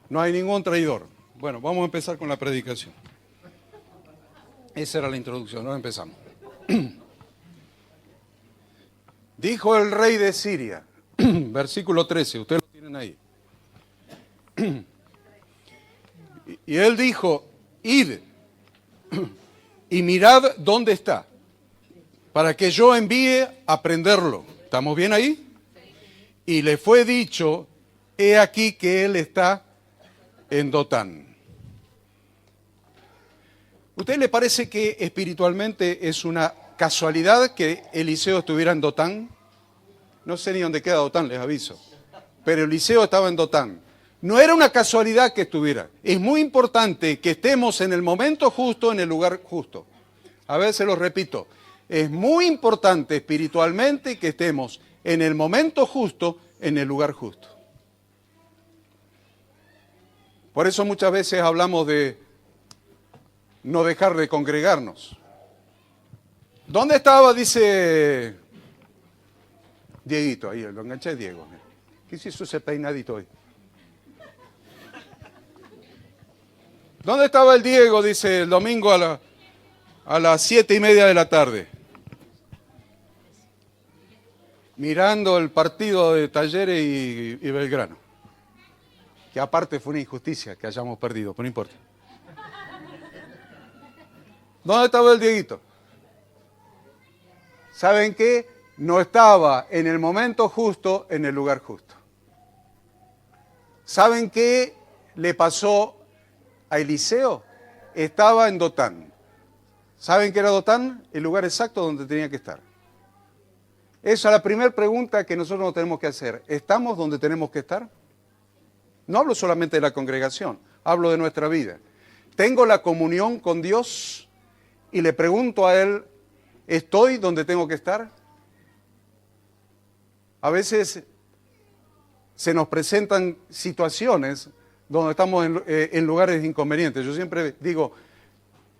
Speaker 1: No hay ningún traidor. Bueno, vamos a empezar con la predicación. Esa era la introducción, ahora empezamos. Dijo el rey de Siria, versículo 13, ustedes lo tienen ahí. Y él dijo, id y mirad dónde está, para que yo envíe a prenderlo. ¿Estamos bien ahí? Y le fue dicho, he aquí que él está en Dotán. ¿Usted le parece que espiritualmente es una casualidad que Eliseo estuviera en Dotán? No sé ni dónde queda Dotán, les aviso. Pero Eliseo estaba en Dotán. No era una casualidad que estuviera. Es muy importante que estemos en el momento justo, en el lugar justo. A ver, se lo repito. Es muy importante espiritualmente que estemos en el momento justo, en el lugar justo. Por eso muchas veces hablamos de no dejar de congregarnos. ¿Dónde estaba? Dice Dieguito, ahí lo enganché Diego. ¿Qué hizo ese peinadito hoy? ¿Dónde estaba el Diego? Dice el domingo a las 7:30 de la tarde. Mirando el partido de Talleres y Belgrano. Que aparte fue una injusticia que hayamos perdido, pero no importa. ¿Dónde estaba el Dieguito? ¿Saben qué? No estaba en el momento justo, en el lugar justo. ¿Saben qué le pasó a Eliseo? Estaba en Dotán. ¿Saben qué era Dotán? El lugar exacto donde tenía que estar. Esa es la primera pregunta que nosotros nos tenemos que hacer. ¿Estamos donde tenemos que estar? No hablo solamente de la congregación, hablo de nuestra vida. ¿Tengo la comunión con Dios? Y le pregunto a Él, ¿estoy donde tengo que estar? A veces se nos presentan situaciones donde estamos en lugares inconvenientes. Yo siempre digo,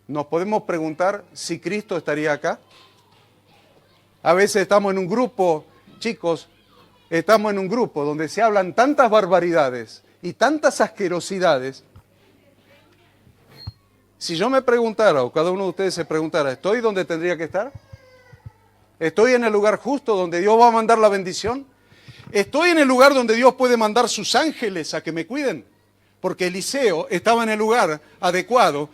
Speaker 1: nos podemos preguntar si Cristo estaría acá. A veces estamos en un grupo, chicos, estamos en un grupo donde se hablan tantas barbaridades y tantas asquerosidades. Si yo me preguntara, o cada uno de ustedes se preguntara, ¿estoy donde tendría que estar? ¿Estoy en el lugar justo donde Dios va a mandar la bendición? ¿Estoy en el lugar donde Dios puede mandar sus ángeles a que me cuiden? Porque Eliseo estaba en el lugar adecuado,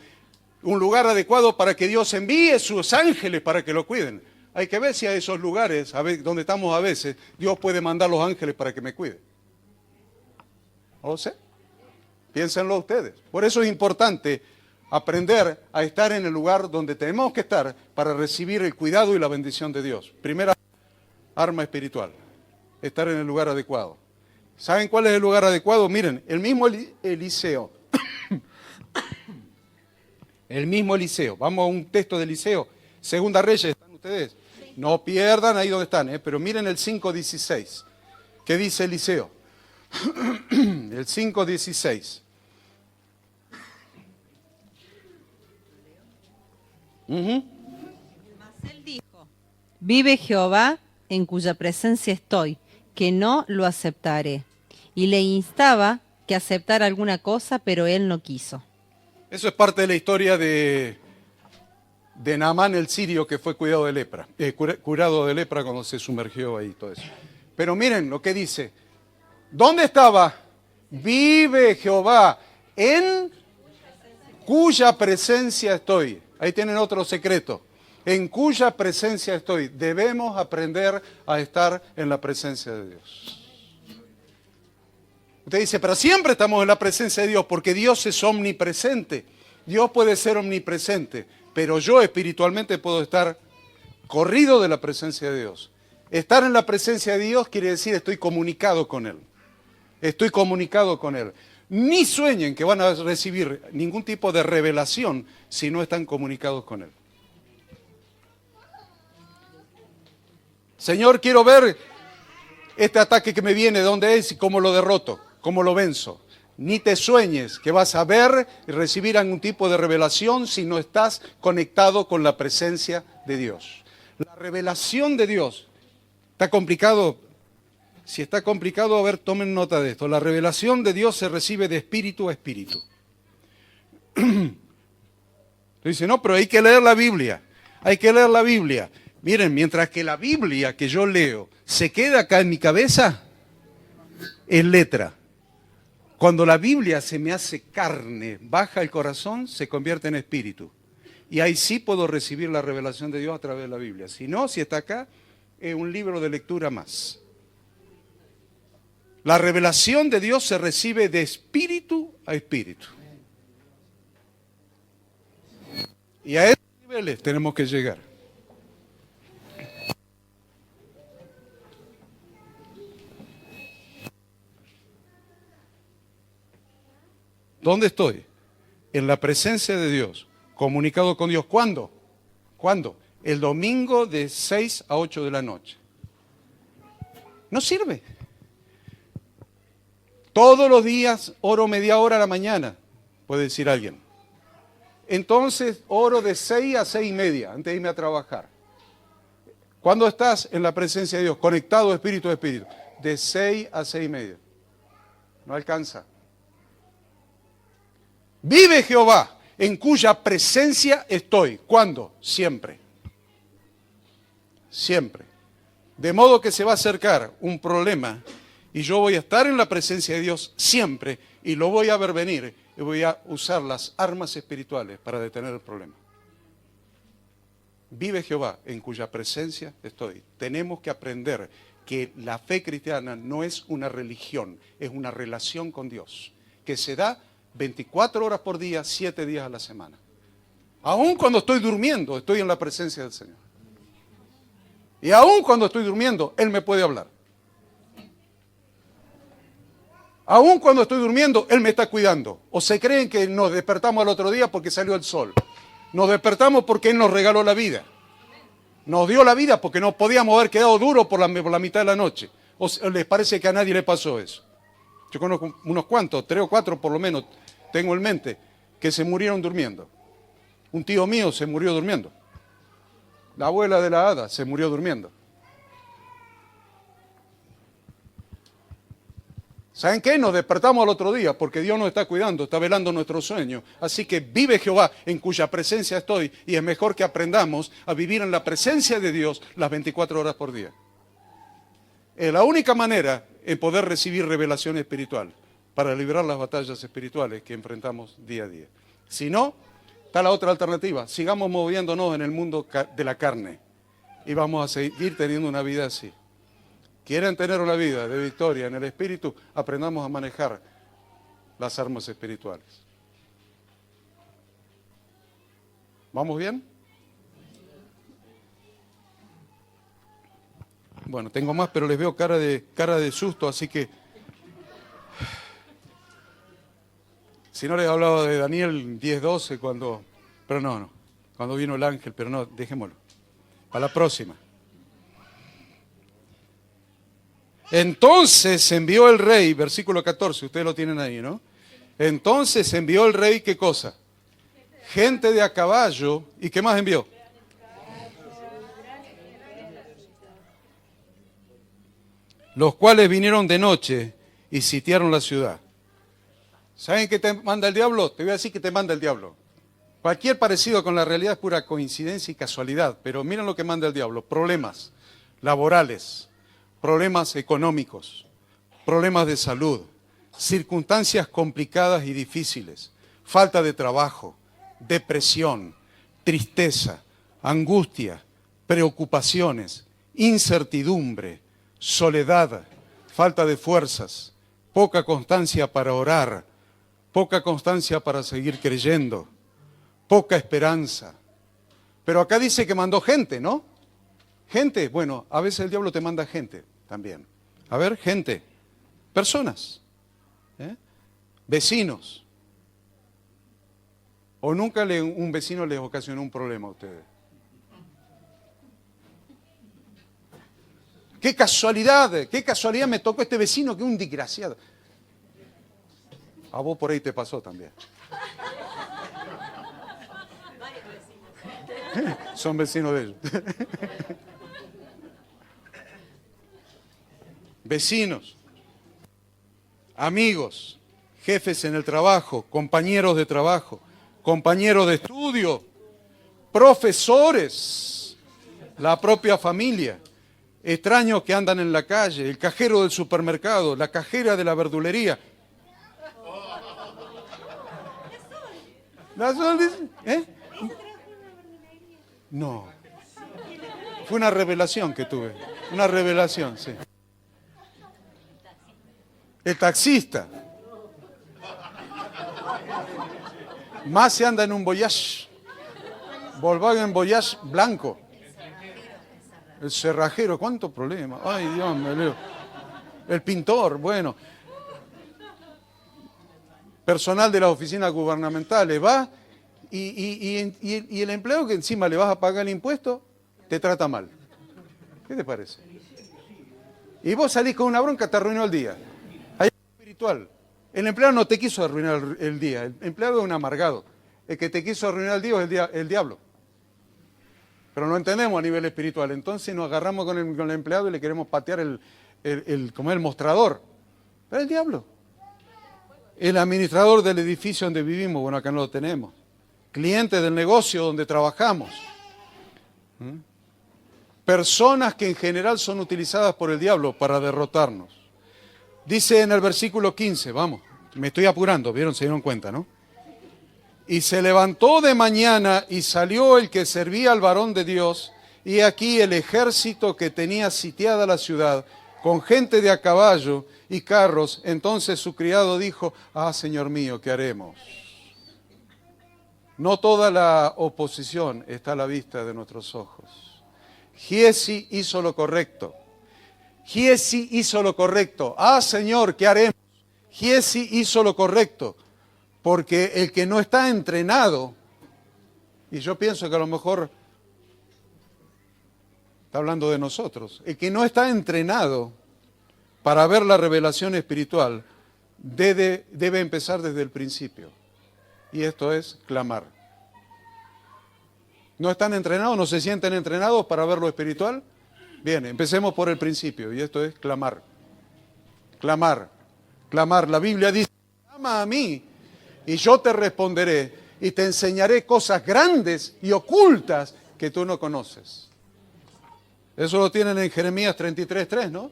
Speaker 1: un lugar adecuado para que Dios envíe sus ángeles para que lo cuiden. Hay que ver si a esos lugares, donde estamos a veces, Dios puede mandar los ángeles para que me cuiden. No lo sé. Piénsenlo ustedes. Por eso es importante aprender a estar en el lugar donde tenemos que estar para recibir el cuidado y la bendición de Dios. Primera arma espiritual, estar en el lugar adecuado. ¿Saben cuál es el lugar adecuado? Miren, el mismo Eliseo. El mismo Eliseo. Vamos a un texto de Eliseo. Segunda Reyes, ¿están ustedes? No pierdan ahí donde están, pero miren el 5:16. ¿Qué dice Eliseo? El 5:16.
Speaker 4: Mas él dijo, vive Jehová, en cuya presencia estoy, que no lo aceptaré. Y le instaba que aceptara alguna cosa, pero él no quiso.
Speaker 1: Eso es parte de la historia de Naamán el sirio, que fue curado de lepra cuando se sumergió ahí, todo eso. Pero miren lo que dice. ¿Dónde estaba? Vive Jehová, en cuya presencia estoy. Ahí tienen otro secreto. En cuya presencia estoy. Debemos aprender a estar en la presencia de Dios. Usted dice, pero siempre estamos en la presencia de Dios, porque Dios es omnipresente. Dios puede ser omnipresente, pero yo espiritualmente puedo estar corrido de la presencia de Dios. Estar en la presencia de Dios quiere decir estoy comunicado con Él. Estoy comunicado con Él. Ni sueñen que van a recibir ningún tipo de revelación si no están comunicados con Él. Señor, quiero ver este ataque que me viene, dónde es y cómo lo derroto, cómo lo venzo. Ni te sueñes que vas a ver y recibir algún tipo de revelación si no estás conectado con la presencia de Dios. La revelación de Dios. ¿Está complicado? Si está complicado, a ver, tomen nota de esto. La revelación de Dios se recibe de espíritu a espíritu. Dice, no, pero hay que leer la Biblia. Hay que leer la Biblia. Miren, mientras que la Biblia que yo leo se queda acá en mi cabeza, es letra. Cuando la Biblia se me hace carne, baja el corazón, se convierte en espíritu. Y ahí sí puedo recibir la revelación de Dios a través de la Biblia. Si no, si está acá, es un libro de lectura más. La revelación de Dios se recibe de espíritu a espíritu. Y a esos niveles tenemos que llegar. ¿Dónde estoy? En la presencia de Dios, comunicado con Dios. ¿Cuándo? ¿Cuándo? El domingo de 6 a 8 de la noche. No sirve. Todos los días oro media hora a la mañana, puede decir alguien. Entonces oro de 6 a 6:30 antes de irme a trabajar. ¿Cuándo estás en la presencia de Dios? Conectado espíritu a espíritu. De 6 a 6:30. No alcanza. Vive Jehová, en cuya presencia estoy. ¿Cuándo? Siempre. Siempre. De modo que se va a acercar un problema y yo voy a estar en la presencia de Dios siempre y lo voy a ver venir y voy a usar las armas espirituales para detener el problema. Vive Jehová, en cuya presencia estoy. Tenemos que aprender que la fe cristiana no es una religión, es una relación con Dios, que se da 24 horas por día, 7 días a la semana. Aún cuando estoy durmiendo, estoy en la presencia del Señor. Y aún cuando estoy durmiendo, Él me puede hablar. Aún cuando estoy durmiendo, Él me está cuidando. O se creen que nos despertamos al otro día porque salió el sol. Nos despertamos porque Él nos regaló la vida. Nos dio la vida porque nos podíamos haber quedado duros por la mitad de la noche. ¿O les parece que a nadie le pasó eso? Yo conozco unos cuantos, 3 o 4 por lo menos, tengo en mente, que se murieron durmiendo. Un tío mío se murió durmiendo. La abuela de la hada se murió durmiendo. ¿Saben qué? Nos despertamos al otro día porque Dios nos está cuidando, está velando nuestro sueño. Así que vive Jehová en cuya presencia estoy y es mejor que aprendamos a vivir en la presencia de Dios las 24 horas por día. Es la única manera en poder recibir revelación espiritual para librar las batallas espirituales que enfrentamos día a día. Si no, está la otra alternativa. Sigamos moviéndonos en el mundo de la carne y vamos a seguir teniendo una vida así. Quieren tener una vida de victoria en el Espíritu, aprendamos a manejar las armas espirituales. ¿Vamos bien? Bueno, tengo más, pero les veo cara de susto, así que... Si no les hablaba de Daniel 10:12 cuando... Pero no, cuando vino el ángel, pero no, dejémoslo. Para la próxima. Entonces envió el rey, versículo 14, ustedes lo tienen ahí, ¿no? Entonces envió el rey, ¿qué cosa? Gente de a caballo, ¿y qué más envió? Los cuales vinieron de noche y sitiaron la ciudad. ¿Saben qué te manda el diablo? Te voy a decir que te manda el diablo. Cualquier parecido con la realidad es pura coincidencia y casualidad, pero miren lo que manda el diablo. Problemas laborales, problemas económicos, problemas de salud, circunstancias complicadas y difíciles, falta de trabajo, depresión, tristeza, angustia, preocupaciones, incertidumbre, soledad, falta de fuerzas, poca constancia para orar, poca constancia para seguir creyendo, poca esperanza. Pero acá dice que mandó gente, ¿no? Gente, bueno, a veces el diablo te manda gente también. A ver, gente, personas, vecinos. ¿O nunca un vecino les ocasionó un problema a ustedes? Qué casualidad me tocó este vecino, que un desgraciado. A vos por ahí te pasó también. Son vecinos de ellos. Vecinos, amigos, jefes en el trabajo, compañeros de trabajo, compañeros de estudio, profesores, la propia familia, extraños que andan en la calle, el cajero del supermercado, la cajera de la verdulería. ¿La Sol dice? No. Fue una revelación que tuve. Una revelación, sí. El taxista. Más se anda en un Voyage. Volkswagen Voyage blanco. El cerrajero, ¿cuánto problema? Ay, Dios me leo. El pintor, bueno. Personal de las oficinas gubernamentales va y el empleado que encima le vas a pagar el impuesto, te trata mal. ¿Qué te parece? Y vos salís con una bronca, te arruinó el día. Hay algo espiritual. El empleado no te quiso arruinar el día. El empleado es un amargado. El que te quiso arruinar el día es el diablo. Pero no entendemos a nivel espiritual. Entonces nos agarramos con el empleado y le queremos patear como el mostrador. Pero el diablo. El administrador del edificio donde vivimos, bueno, acá no lo tenemos. Clientes del negocio donde trabajamos. Personas que en general son utilizadas por el diablo para derrotarnos. Dice en el versículo 15, vamos, me estoy apurando, ¿vieron? Se dieron cuenta, ¿no? Y se levantó de mañana y salió el que servía al varón de Dios, y aquí el ejército que tenía sitiada la ciudad, con gente de a caballo y carros. Entonces su criado dijo, Señor mío, ¿qué haremos? No toda la oposición está a la vista de nuestros ojos. Giezi hizo lo correcto. Giezi hizo lo correcto. Señor, ¿qué haremos? Giezi hizo lo correcto. Porque el que no está entrenado, y yo pienso que a lo mejor está hablando de nosotros, el que no está entrenado para ver la revelación espiritual, debe empezar desde el principio. Y esto es clamar. ¿No están entrenados? ¿No se sienten entrenados para ver lo espiritual? Bien, empecemos por el principio. Y esto es clamar. Clamar. Clamar. La Biblia dice, clama a mí y yo te responderé y te enseñaré cosas grandes y ocultas que tú no conoces. Eso lo tienen en Jeremías 33:3, ¿no?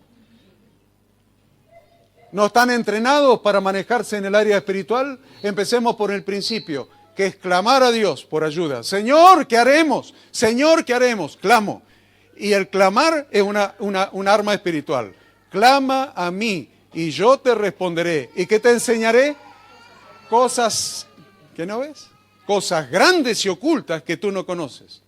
Speaker 1: ¿No están entrenados para manejarse en el área espiritual? Empecemos por el principio, que es clamar a Dios por ayuda. Señor, ¿qué haremos? Señor, ¿qué haremos? Clamo. Y el clamar es un arma espiritual. Clama a mí y yo te responderé. ¿Y qué te enseñaré? Cosas que no ves. Cosas grandes y ocultas que tú no conoces.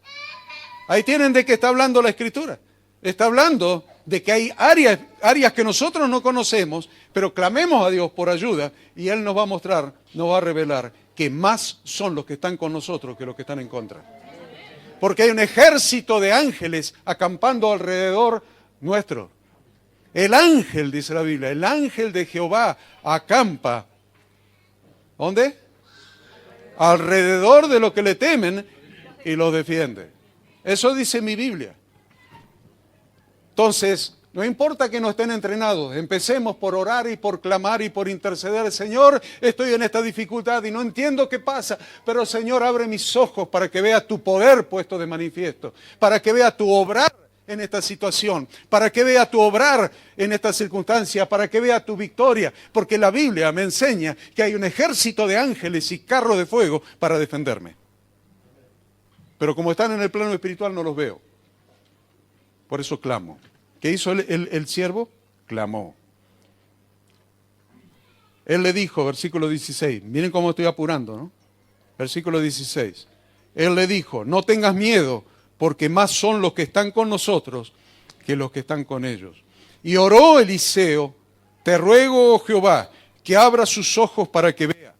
Speaker 1: Ahí tienen de qué está hablando la Escritura. Está hablando de que hay áreas que nosotros no conocemos, pero clamemos a Dios por ayuda y Él nos va a mostrar, nos va a revelar que más son los que están con nosotros que los que están en contra. Porque hay un ejército de ángeles acampando alrededor nuestro. El ángel, dice la Biblia, el ángel de Jehová acampa. ¿Dónde? Alrededor de los que le temen y los defiende. Eso dice mi Biblia. Entonces, no importa que no estén entrenados, empecemos por orar y por clamar y por interceder. Señor, estoy en esta dificultad y no entiendo qué pasa, pero Señor, abre mis ojos para que vea tu poder puesto de manifiesto, para que vea tu obrar en esta situación, para que vea tu obrar en esta circunstancia, para que vea tu victoria, porque la Biblia me enseña que hay un ejército de ángeles y carros de fuego para defenderme. Pero como están en el plano espiritual no los veo. Por eso clamo. ¿Qué hizo el siervo? Clamó. Él le dijo, versículo 16, miren cómo estoy apurando, ¿no? Versículo 16. Él le dijo, no tengas miedo, porque más son los que están con nosotros que los que están con ellos. Y oró Eliseo, te ruego, oh Jehová, que abra sus ojos para que vea.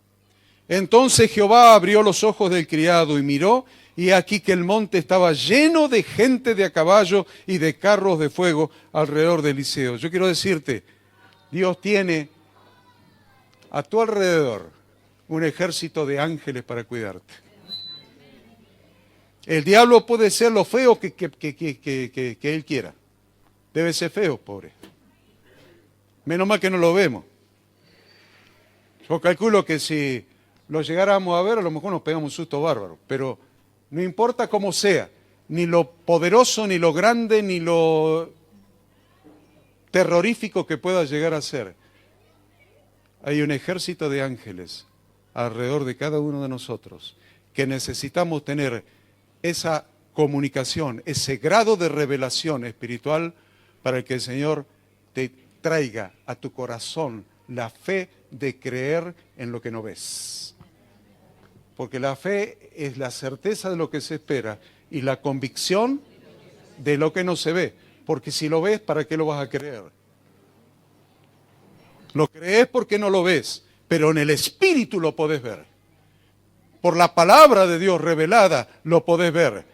Speaker 1: Entonces Jehová abrió los ojos del criado y miró, y aquí que el monte estaba lleno de gente de a caballo y de carros de fuego alrededor de Eliseo. Yo quiero decirte, Dios tiene a tu alrededor un ejército de ángeles para cuidarte. El diablo puede ser lo feo que él quiera. Debe ser feo, pobre. Menos mal que no lo vemos. Yo calculo que si lo llegáramos a ver, a lo mejor nos pegamos un susto bárbaro, pero no importa cómo sea, ni lo poderoso, ni lo grande, ni lo terrorífico que pueda llegar a ser. Hay un ejército de ángeles alrededor de cada uno de nosotros que necesitamos tener esa comunicación, ese grado de revelación espiritual para que el Señor te traiga a tu corazón la fe de creer en lo que no ves. Porque la fe es la certeza de lo que se espera y la convicción de lo que no se ve. Porque si lo ves, ¿para qué lo vas a creer? Lo crees porque no lo ves, pero en el Espíritu lo podés ver. Por la palabra de Dios revelada lo podés ver.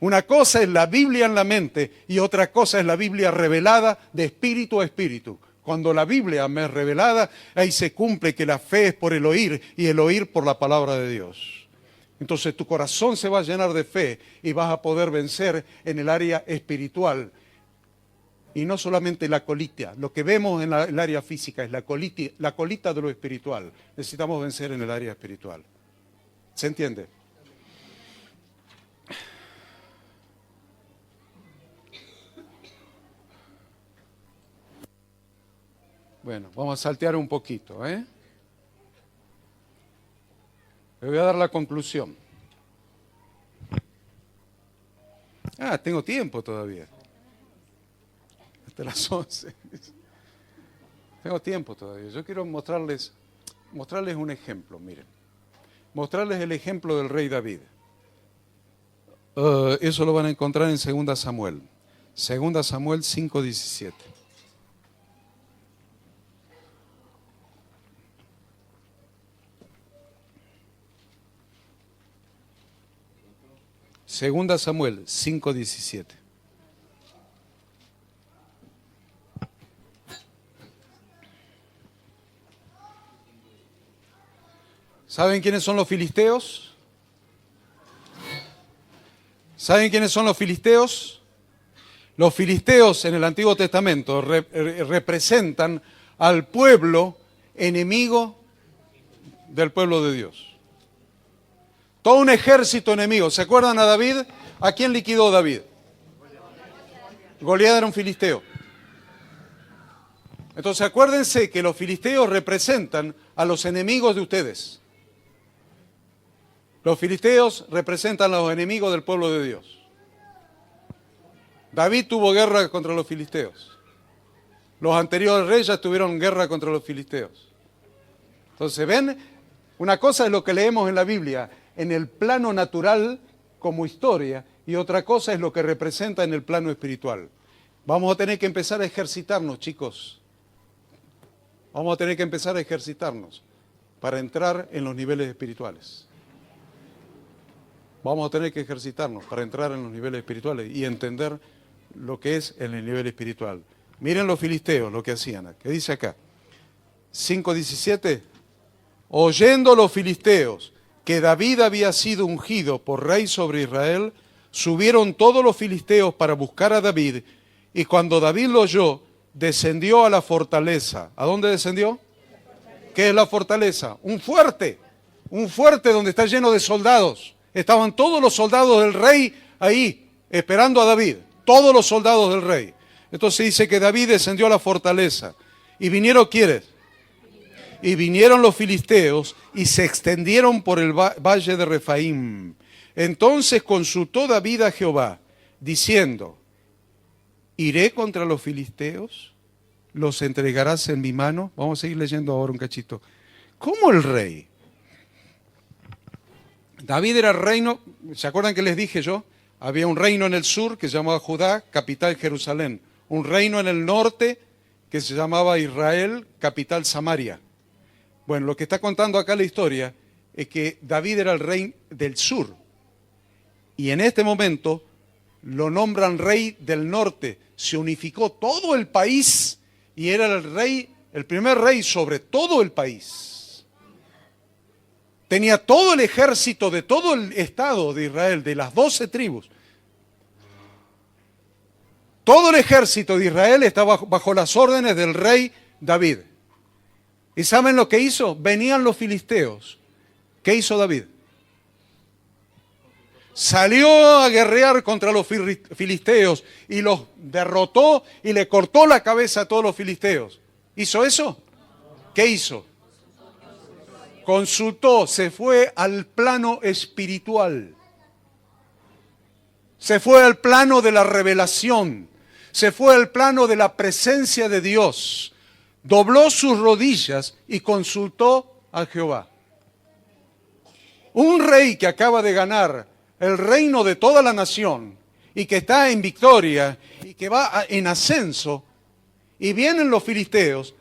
Speaker 1: Una cosa es la Biblia en la mente y otra cosa es la Biblia revelada de espíritu a espíritu. Cuando la Biblia me es revelada, ahí se cumple que la fe es por el oír y el oír por la palabra de Dios. Entonces tu corazón se va a llenar de fe y vas a poder vencer en el área espiritual. Y no solamente la colita, lo que vemos en el área física es la colita de lo espiritual. Necesitamos vencer en el área espiritual. ¿Se entiende? Bueno, vamos a saltear un poquito, ¿eh? Le voy a dar la conclusión. Tengo tiempo todavía. Hasta las 11. Tengo tiempo todavía. Yo quiero mostrarles un ejemplo, miren. Mostrarles el ejemplo del rey David. Eso lo van a encontrar en 2 Samuel. 2 Samuel 5:17. Segunda Samuel 5:17. ¿Saben quiénes son los filisteos? ¿Saben quiénes son los filisteos? Los filisteos en el Antiguo Testamento representan al pueblo enemigo del pueblo de Dios. Todo un ejército enemigo. ¿Se acuerdan a David? ¿A quién liquidó David? Goliat era un filisteo. Entonces acuérdense que los filisteos representan a los enemigos de ustedes. Los filisteos representan a los enemigos del pueblo de Dios. David tuvo guerra contra los filisteos. Los anteriores reyes tuvieron guerra contra los filisteos. Entonces, ¿ven? Una cosa es lo que leemos en la Biblia, en el plano natural como historia, y otra cosa es lo que representa en el plano espiritual. Vamos a tener que empezar a ejercitarnos, chicos. Vamos a tener que empezar a ejercitarnos para entrar en los niveles espirituales. Vamos a tener que ejercitarnos para entrar en los niveles espirituales y entender lo que es en el nivel espiritual. Miren los filisteos, lo que hacían. ¿Qué dice acá? 5:17. Oyendo los filisteos que David había sido ungido por rey sobre Israel, subieron todos los filisteos para buscar a David, y cuando David lo oyó, descendió a la fortaleza. ¿A dónde descendió? ¿Qué es la fortaleza? Un fuerte donde está lleno de soldados. Estaban todos los soldados del rey ahí, esperando a David. Todos los soldados del rey. Entonces dice que David descendió a la fortaleza. ¿Y vinieron quiénes? Y vinieron los filisteos y se extendieron por el valle de Refaim. Entonces consultó David a Jehová, diciendo, ¿iré contra los filisteos? ¿Los entregarás en mi mano? Vamos a seguir leyendo ahora un cachito. ¿Cómo el rey? David era reino, ¿se acuerdan que les dije yo? Había un reino en el sur que se llamaba Judá, capital Jerusalén. Un reino en el norte que se llamaba Israel, capital Samaria. Bueno, lo que está contando acá la historia es que David era el rey del sur. Y en este momento lo nombran rey del norte. Se unificó todo el país y era el rey, el primer rey sobre todo el país. Tenía todo el ejército de todo el estado de Israel, de las 12 tribus. Todo el ejército de Israel estaba bajo las órdenes del rey David. ¿Y saben lo que hizo? Venían los filisteos. ¿Qué hizo David? Salió a guerrear contra los filisteos y los derrotó y le cortó la cabeza a todos los filisteos. ¿Hizo eso? ¿Qué hizo? Consultó, se fue al plano espiritual. Se fue al plano de la revelación. Se fue al plano de la presencia de Dios. Dobló sus rodillas y consultó a Jehová. Un rey que acaba de ganar el reino de toda la nación y que está en victoria y que va en ascenso, y vienen los filisteos,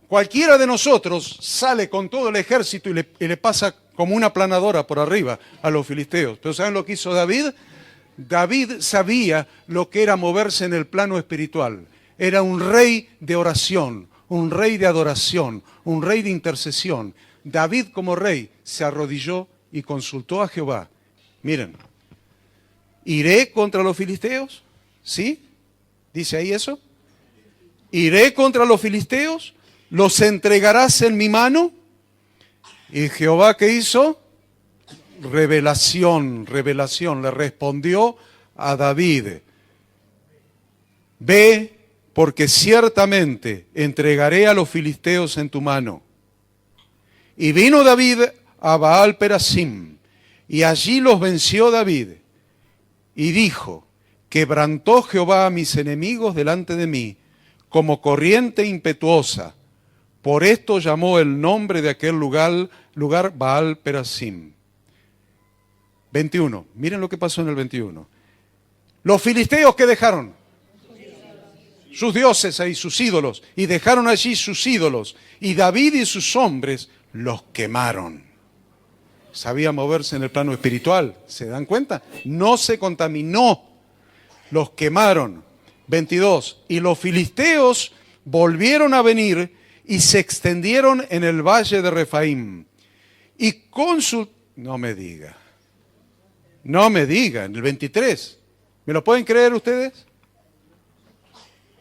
Speaker 1: cualquiera de nosotros sale con todo el ejército y le pasa como una planadora por arriba a los filisteos. Pero ¿saben lo que hizo David? David sabía lo que era moverse en el plano espiritual. Era un rey de oración, un rey de adoración, un rey de intercesión. David como rey se arrodilló y consultó a Jehová. Miren, ¿iré contra los filisteos? ¿Sí? ¿Dice ahí eso? ¿Iré contra los filisteos? ¿Los entregarás en mi mano? Y Jehová, ¿qué hizo? Revelación, le respondió a David. Ve, porque ciertamente entregaré a los filisteos en tu mano. Y vino David a Baal Perasim, y allí los venció David, y dijo, quebrantó Jehová a mis enemigos delante de mí, como corriente impetuosa. Por esto llamó el nombre de aquel lugar Baal Perasim. 21. Miren lo que pasó en el 21. Los filisteos, ¿qué dejaron? Sus dioses ahí, sus ídolos. Y dejaron allí sus ídolos. Y David y sus hombres los quemaron. Sabía moverse en el plano espiritual. ¿Se dan cuenta? No se contaminó. Los quemaron. 22. Y los filisteos volvieron a venir y se extendieron en el valle de Refaim. No me diga. No me diga, en el 23. ¿Me lo pueden creer ustedes?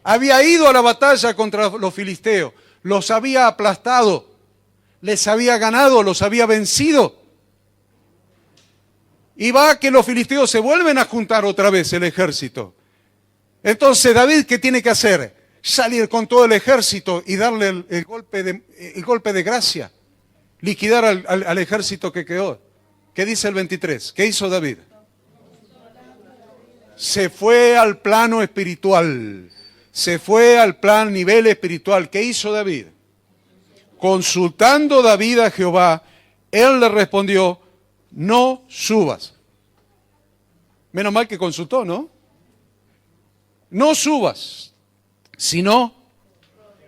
Speaker 1: Había ido a la batalla contra los filisteos, los había aplastado, les había ganado, los había vencido. Y va que los filisteos se vuelven a juntar otra vez el ejército. Entonces David, ¿qué tiene que hacer? Salir con todo el ejército y darle el golpe de gracia. Liquidar al ejército que quedó. ¿Qué dice el 23? ¿Qué hizo David? Se fue al plano espiritual. Se fue al nivel espiritual. ¿Qué hizo David? Consultando David a Jehová, él le respondió, no subas. Menos mal que consultó, ¿no? No subas, sino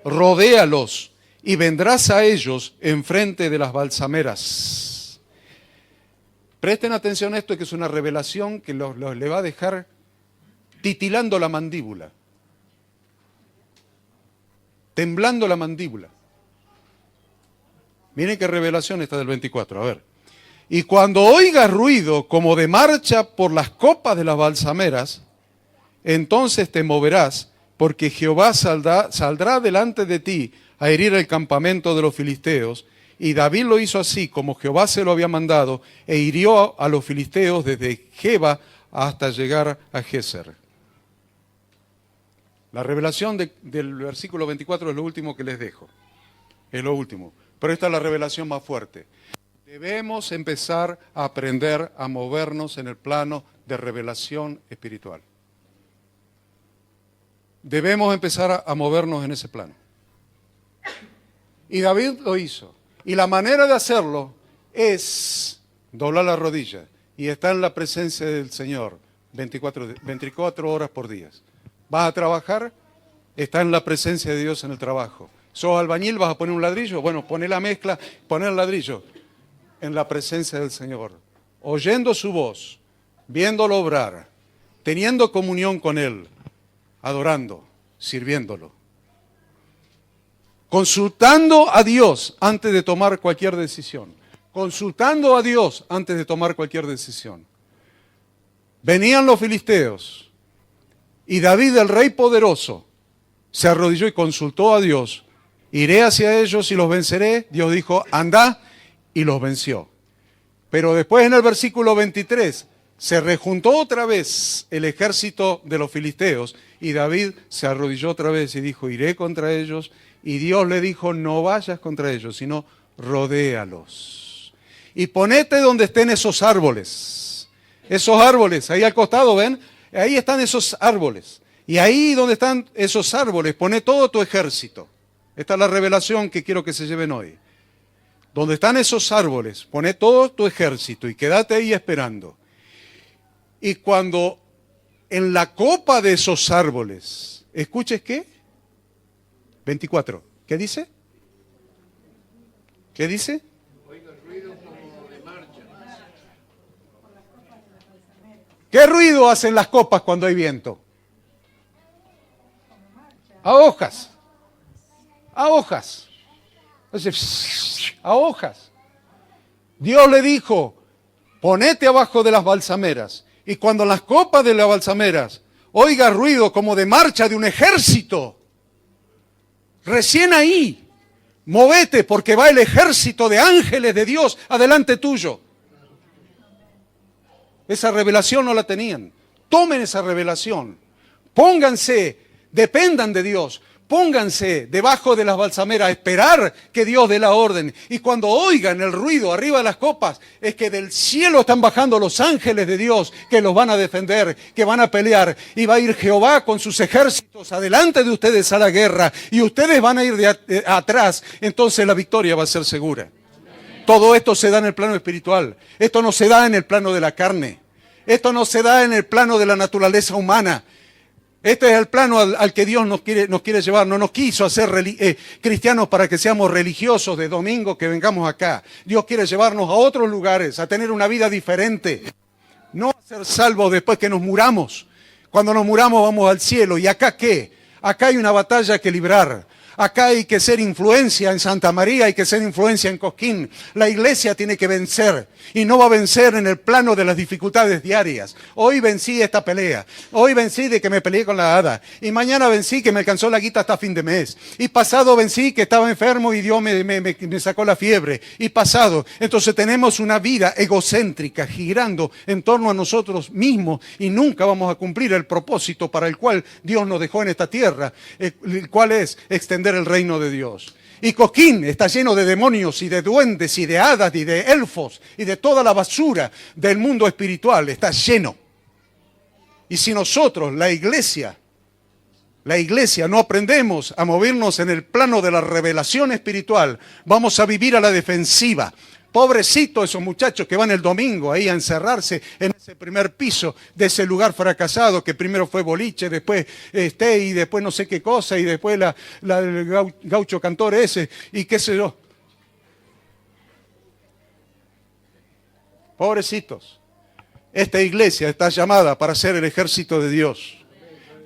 Speaker 1: rodéalos y vendrás a ellos enfrente de las balsameras. Presten atención a esto, que es una revelación que le va a dejar titilando la mandíbula, temblando la mandíbula. Miren qué revelación esta del 24, a ver. Y cuando oigas ruido como de marcha por las copas de las balsameras, entonces te moverás, porque Jehová saldrá delante de ti a herir el campamento de los filisteos. Y David lo hizo así, como Jehová se lo había mandado, e hirió a los filisteos desde Geba hasta llegar a Géser. La revelación del versículo 24 es lo último que les dejo. Es lo último. Pero esta es la revelación más fuerte. Debemos empezar a aprender a movernos en el plano de revelación espiritual. Debemos empezar a movernos en ese plano. Y David lo hizo. Y la manera de hacerlo es doblar la rodilla y estar en la presencia del Señor 24 horas por día. ¿Vas a trabajar? Está en la presencia de Dios en el trabajo. ¿Sos albañil? ¿Vas a poner un ladrillo? Bueno, poné la mezcla, poné el ladrillo. En la presencia del Señor, oyendo su voz, viéndolo obrar, teniendo comunión con Él, adorando, sirviéndolo. Consultando a Dios antes de tomar cualquier decisión. Consultando a Dios antes de tomar cualquier decisión. Venían los filisteos y David, el rey poderoso, se arrodilló y consultó a Dios. Iré hacia ellos y los venceré. Dios dijo, anda, y los venció. Pero después en el versículo 23 se rejuntó otra vez el ejército de los filisteos y David se arrodilló otra vez y dijo, iré contra ellos. Y Dios le dijo, no vayas contra ellos, sino rodéalos. Y ponete donde estén esos árboles. Esos árboles, ahí al costado, ¿ven? Ahí están esos árboles. Y ahí donde están esos árboles, poné todo tu ejército. Esta es la revelación que quiero que se lleven hoy. Donde están esos árboles, poné todo tu ejército y quédate ahí esperando. Y cuando en la copa de esos árboles, ¿escuches qué? 24. ¿Qué dice? ¿Qué dice? ¿Qué ruido hacen las copas cuando hay viento? A hojas. A hojas. Entonces, a hojas. Dios le dijo, ponete abajo de las balsameras. Y cuando en las copas de las balsameras oiga ruido como de marcha de un ejército, recién ahí, movete porque va el ejército de ángeles de Dios adelante tuyo. Esa revelación no la tenían. Tomen esa revelación. Pónganse, dependan de Dios. Pónganse debajo de las balsameras a esperar que Dios dé la orden. Y cuando oigan el ruido arriba de las copas, es que del cielo están bajando los ángeles de Dios que los van a defender, que van a pelear. Y va a ir Jehová con sus ejércitos adelante de ustedes a la guerra. Y ustedes van a ir atrás. Entonces la victoria va a ser segura. Todo esto se da en el plano espiritual. Esto no se da en el plano de la carne. Esto no se da en el plano de la naturaleza humana. Este es el plano al que Dios nos quiere llevar. No nos quiso hacer cristianos para que seamos religiosos de domingo, que vengamos acá. Dios quiere llevarnos a otros lugares, a tener una vida diferente. No a ser salvos después que nos muramos. Cuando nos muramos vamos al cielo. ¿Y acá qué? Acá hay una batalla que librar. Acá hay que ser influencia en Santa María, hay que ser influencia en Cosquín. La iglesia tiene que vencer y no va a vencer en el plano de las dificultades diarias. Hoy vencí esta pelea, hoy vencí de que me peleé con la hada y mañana vencí que me alcanzó la guita hasta fin de mes y pasado vencí que estaba enfermo y Dios me sacó la fiebre y pasado. Entonces tenemos una vida egocéntrica girando en torno a nosotros mismos y nunca vamos a cumplir el propósito para el cual Dios nos dejó en esta tierra, el cual es extender el reino de Dios. Y Cosquín está lleno de demonios y de duendes y de hadas y de elfos y de toda la basura del mundo espiritual, está lleno. Y si nosotros, la iglesia, no aprendemos a movernos en el plano de la revelación espiritual, vamos a vivir a la defensiva. Pobrecito esos muchachos que van el domingo ahí a encerrarse en ese primer piso de ese lugar fracasado que primero fue boliche, después y después no sé qué cosa, y después el gaucho cantor ese, y qué sé yo. Pobrecitos. Esta iglesia está llamada para ser el ejército de Dios,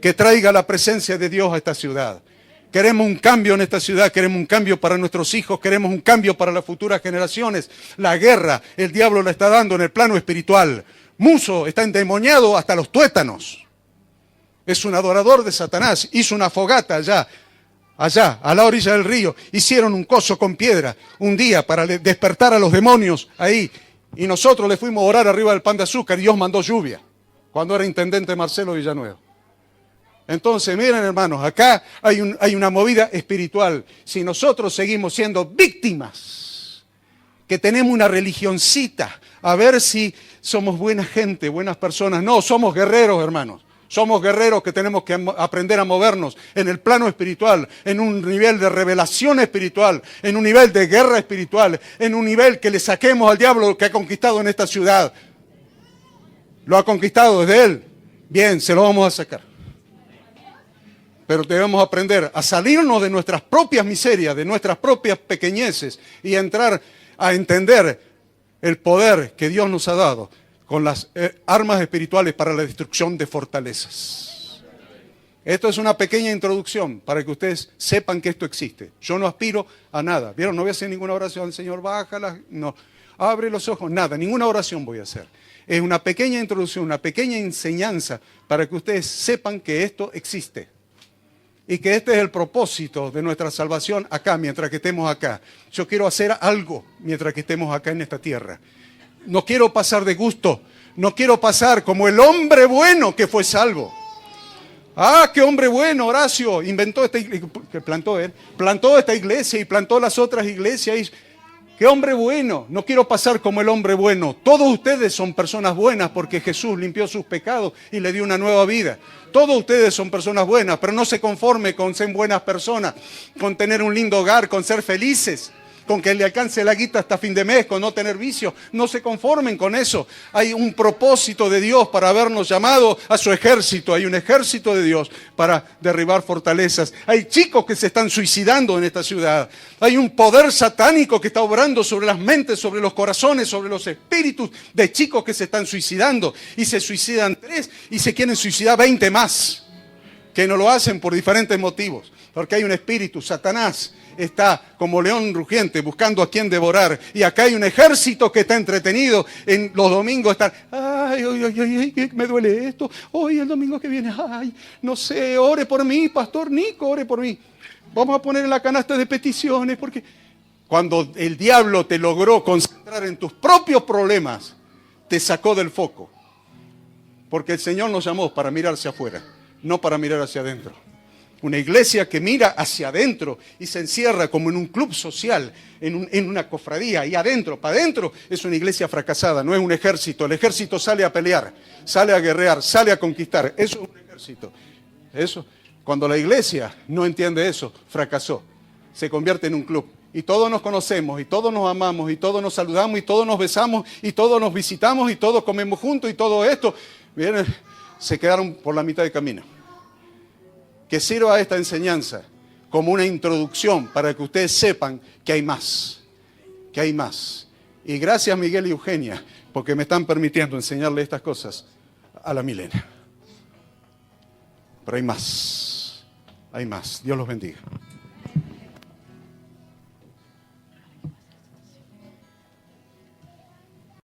Speaker 1: que traiga la presencia de Dios a esta ciudad. Queremos un cambio en esta ciudad, queremos un cambio para nuestros hijos, queremos un cambio para las futuras generaciones. La guerra, el diablo la está dando en el plano espiritual. Muso está endemoniado hasta los tuétanos. Es un adorador de Satanás. Hizo una fogata allá, a la orilla del río. Hicieron un coso con piedra un día para despertar a los demonios ahí. Y nosotros le fuimos a orar arriba del pan de azúcar y Dios mandó lluvia, cuando era intendente Marcelo Villanueva. Entonces, miren hermanos, acá hay una movida espiritual. Si nosotros seguimos siendo víctimas, que tenemos una religioncita, a ver si somos buena gente, buenas personas. No, somos guerreros, hermanos. Somos guerreros que tenemos que aprender a movernos en el plano espiritual, en un nivel de revelación espiritual, en un nivel de guerra espiritual, en un nivel que le saquemos al diablo lo que ha conquistado en esta ciudad. Lo ha conquistado desde él. Bien, se lo vamos a sacar. Pero debemos aprender a salirnos de nuestras propias miserias, de nuestras propias pequeñeces y entrar a entender el poder que Dios nos ha dado con las armas espirituales para la destrucción de fortalezas. Esto es una pequeña introducción para que ustedes sepan que esto existe. Yo no aspiro a nada. ¿Vieron? No voy a hacer ninguna oración. Señor, bájala. No. Abre los ojos. Nada. Ninguna oración voy a hacer. Es una pequeña introducción, una pequeña enseñanza para que ustedes sepan que esto existe. Y que este es el propósito de nuestra salvación acá, mientras que estemos acá. Yo quiero hacer algo mientras que estemos acá en esta tierra. No quiero pasar de gusto. No quiero pasar como el hombre bueno que fue salvo. Ah, qué hombre bueno, Horacio. Inventó esta iglesia, que plantó él. Plantó esta iglesia y plantó las otras iglesias. ¡Qué hombre bueno! No quiero pasar como el hombre bueno. Todos ustedes son personas buenas porque Jesús limpió sus pecados y le dio una nueva vida. Todos ustedes son personas buenas, pero no se conforme con ser buenas personas, con tener un lindo hogar, con ser felices, con que le alcance la guita hasta fin de mes, con no tener vicios. No se conformen con eso. Hay un propósito de Dios para habernos llamado a su ejército. Hay un ejército de Dios para derribar fortalezas. Hay chicos que se están suicidando en esta ciudad. Hay un poder satánico que está obrando sobre las mentes, sobre los corazones, sobre los espíritus de chicos que se están suicidando. Y se suicidan 3 y se quieren suicidar 20 más, que no lo hacen por diferentes motivos. Porque hay un espíritu, Satanás está como león rugiente buscando a quien devorar. Y acá hay un ejército que está entretenido en los domingos. Están, ay, me duele esto. Hoy el domingo que viene, ay, no sé, ore por mí, Pastor Nico, ore por mí. Vamos a poner en la canasta de peticiones, porque cuando el diablo te logró concentrar en tus propios problemas, te sacó del foco. Porque el Señor nos llamó para mirar hacia afuera, no para mirar hacia adentro. Una iglesia que mira hacia adentro y se encierra como en un club social, en una cofradía, y adentro, para adentro, es una iglesia fracasada, no es un ejército. El ejército sale a pelear, sale a guerrear, sale a conquistar. Eso es un ejército. Eso, cuando la iglesia no entiende eso, fracasó. Se convierte en un club. Y todos nos conocemos, y todos nos amamos, y todos nos saludamos, y todos nos besamos, y todos nos visitamos, y todos comemos juntos, y todo esto. Miren, se quedaron por la mitad de camino. Que sirva esta enseñanza como una introducción para que ustedes sepan que hay más, que hay más. Y gracias Miguel y Eugenia, porque me están permitiendo enseñarle estas cosas a la Milena. Pero hay más, Dios los bendiga.